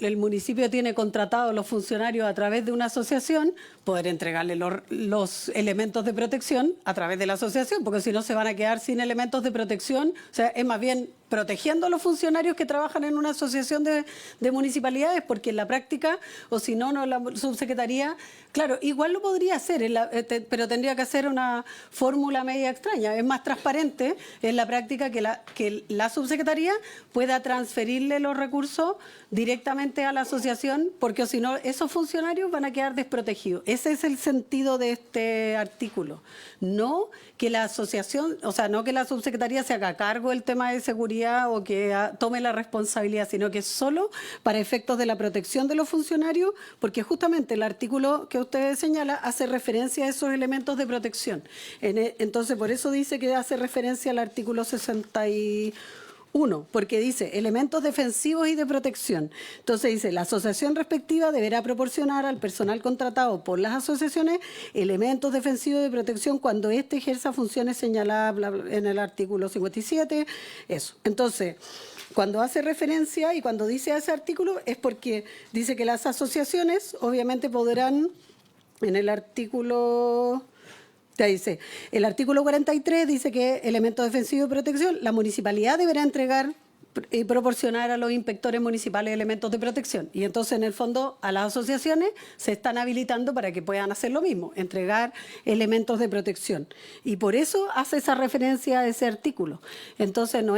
el municipio tiene contratados los funcionarios a través de una asociación, poder entregarle los elementos de protección a través de la asociación, porque si no se van a quedar sin elementos de protección. O sea, es más bien protegiendo a los funcionarios que trabajan en una asociación de municipalidades, porque en la práctica, o si no, la subsecretaría, claro, igual lo podría hacer, pero tendría que hacer una fórmula media extraña. Es más transparente en la práctica que la subsecretaría pueda transferirle los recursos directamente a la asociación, porque si no, esos funcionarios van a quedar desprotegidos. Ese es el sentido de este artículo. No que la asociación, o sea, no que la subsecretaría se haga cargo del tema de seguridad o que tome la responsabilidad, sino que es solo para efectos de la protección de los funcionarios, porque justamente el artículo que usted señala hace referencia a esos elementos de protección. Entonces, por eso dice que hace referencia al artículo 61 Uno, porque dice elementos defensivos y de protección. Entonces dice, la asociación respectiva deberá proporcionar al personal contratado por las asociaciones elementos defensivos y de protección cuando éste ejerza funciones señaladas en el artículo 57. Eso. Entonces, cuando hace referencia y cuando dice ese artículo es porque dice que las asociaciones obviamente podrán, en el artículo... Ya dice, el artículo 43 dice que elementos defensivos y protección, la municipalidad deberá entregar y proporcionar a los inspectores municipales elementos de protección. Y entonces, en el fondo, a las asociaciones se están habilitando para que puedan hacer lo mismo, entregar elementos de protección. Y por eso hace esa referencia a ese artículo. Entonces, no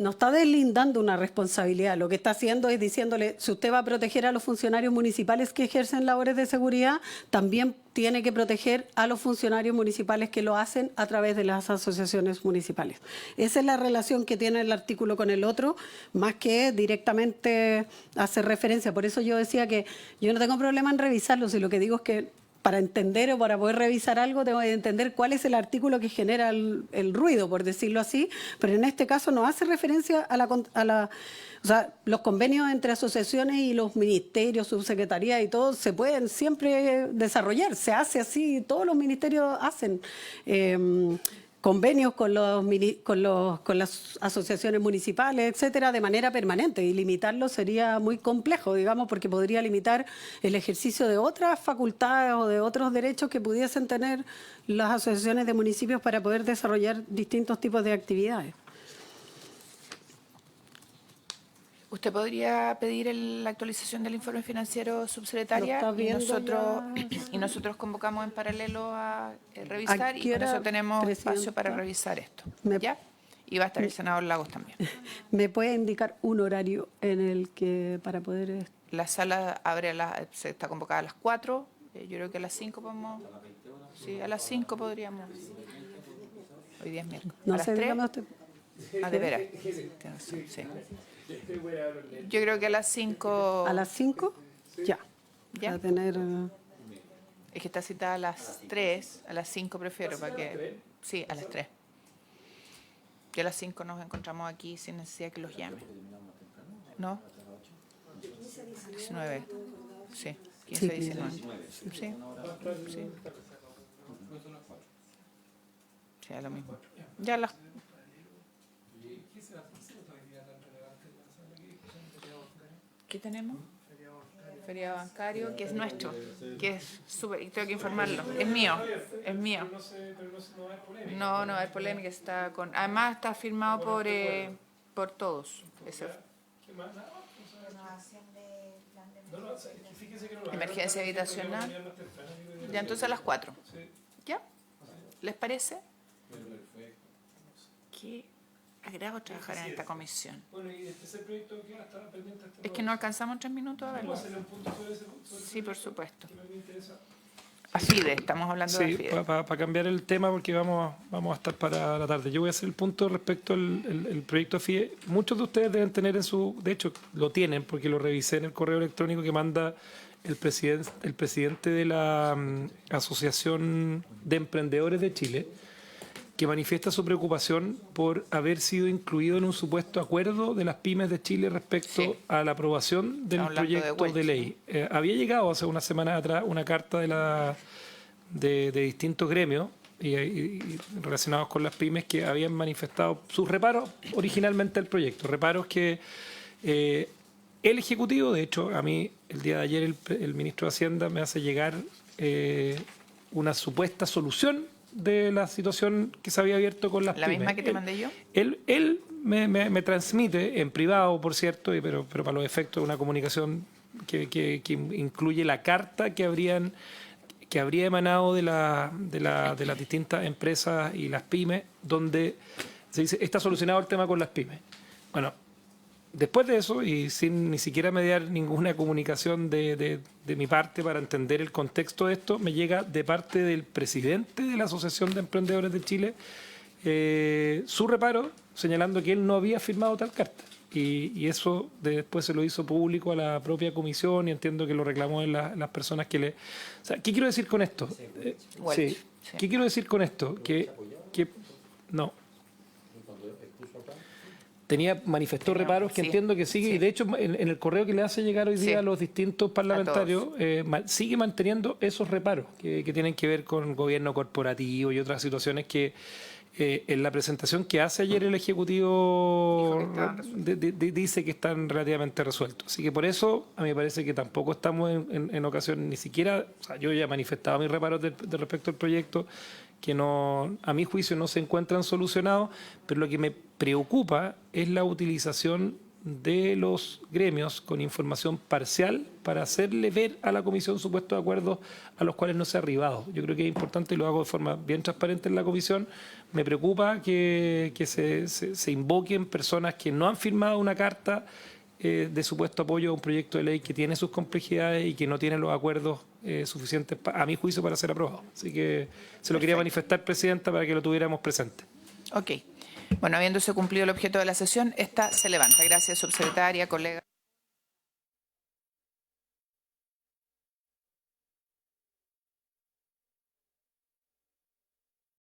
está deslindando una responsabilidad. Lo que está haciendo es diciéndole, si usted va a proteger a los funcionarios municipales que ejercen labores de seguridad, también tiene que proteger a los funcionarios municipales que lo hacen a través de las asociaciones municipales. Esa es la relación que tiene el artículo con el otro, más que directamente hacer referencia. Por eso yo decía que yo no tengo problema en revisarlo, si lo que digo es que para entender o para poder revisar algo tengo que entender cuál es el artículo que genera el ruido, por decirlo así, pero en este caso no hace referencia a o sea, los convenios entre asociaciones y los ministerios, subsecretarías y todo se pueden siempre desarrollar, se hace así, todos los ministerios hacen convenios con las asociaciones municipales, etcétera, de manera permanente, y limitarlo sería muy complejo, digamos, porque podría limitar el ejercicio de otras facultades o de otros derechos que pudiesen tener las asociaciones de municipios para poder desarrollar distintos tipos de actividades. ¿Usted podría pedir la actualización del informe financiero, subsecretaria? Lo está viendo Y nosotros convocamos en paralelo a revisar, y qué por hora, eso tenemos espacio Presidenta? para revisar esto. Me- ¿Ya? Y va a estar el senador Lagos también. ¿Me puede indicar un horario en el que para poder... La sala se está convocada a las 4. Yo creo que a las 5 podemos... Sí, a las 5 podríamos. Hoy día es miércoles. No ¿A las sé, 3? dígame usted. Ah, de veras. Tienes razón, sí. Yo creo que a las 5... ¿A las 5? Ya. ¿Ya? Para tener... Es que está citada a las 3, a las 5 prefiero, para que... Sí, a las 3. Y a las 5 nos encontramos aquí sin necesidad que los llame. ¿No? 19. Sí, 15, 19. Sí, sí. Sí, es lo mismo. Ya las... ¿Qué tenemos? Feriado bancario, que es nuestro, que es súper, y tengo que informarlo, es mío. No, no hay polémica, está con, además está firmado por todos. Emergencia habitacional. Ya, entonces a las 4. ¿Ya? ¿Les parece? ¿Qué agrado trabajar en esta comisión? Bueno, y el tercer proyecto que está pendiente hasta Es que no alcanzamos 3 minutos a verlo. hacerle un punto sobre ese Sí, por supuesto. que me interesa. AFIDE, estamos hablando de Sí, AFIDE. para cambiar el tema, porque vamos a estar para la tarde. Yo voy a hacer el punto respecto al proyecto AFIDE. Muchos de ustedes deben tener de hecho lo tienen, porque lo revisé en el correo electrónico que manda el presidente de la Asociación de Emprendedores de Chile, que manifiesta su preocupación por haber sido incluido en un supuesto acuerdo de las pymes de Chile respecto Sí. a la aprobación del Estamos hablando de proyecto de Welch. ley. Había llegado hace una semana atrás una carta de distintos gremios y relacionados con las pymes que habían manifestado sus reparos originalmente al proyecto. Reparos que el Ejecutivo, de hecho, a mí el día de ayer el ministro de Hacienda me hace llegar una supuesta solución de la situación que se había abierto con las ¿La pymes. misma que te mandé yo? Él me transmite, en privado, por cierto, pero para los efectos de una comunicación que incluye la carta que habría emanado de las distintas empresas y las pymes, donde se dice, está solucionado el tema con las pymes. Bueno, después de eso, y sin ni siquiera mediar ninguna comunicación de mi parte para entender el contexto de esto, me llega de parte del presidente de la Asociación de Emprendedores de Chile su reparo, señalando que él no había firmado tal carta. Y eso después se lo hizo público a la propia comisión, y entiendo que lo reclamó en las personas que le... O sea, ¿qué quiero decir con esto? Welch, sí. ¿Qué quiero decir con esto? Que no. manifestó reparos que sí, entiendo que sigue, sí. y de hecho en el correo que le hace llegar hoy día Sí. a los distintos parlamentarios, sigue manteniendo esos reparos que tienen que ver con gobierno corporativo y otras situaciones que en la presentación que hace ayer el Ejecutivo Dijo que estaban dice que están relativamente resueltos. Así que por eso a mí me parece que tampoco estamos en ocasión, ni siquiera, o sea, yo ya he manifestado mis reparos de respecto al proyecto, que no, a mi juicio no se encuentran solucionados, pero lo que me preocupa es la utilización de los gremios con información parcial para hacerle ver a la comisión supuestos acuerdos a los cuales no se ha arribado. Yo creo que es importante, y lo hago de forma bien transparente en la comisión, me preocupa que se invoquen personas que no han firmado una carta de supuesto apoyo a un proyecto de ley que tiene sus complejidades y que no tiene los acuerdos suficientes, a mi juicio, para ser aprobado. Así que se lo quería manifestar, Presidenta, para que lo tuviéramos presente. Ok. Bueno, habiéndose cumplido el objeto de la sesión, esta se levanta. Gracias, subsecretaria, colega.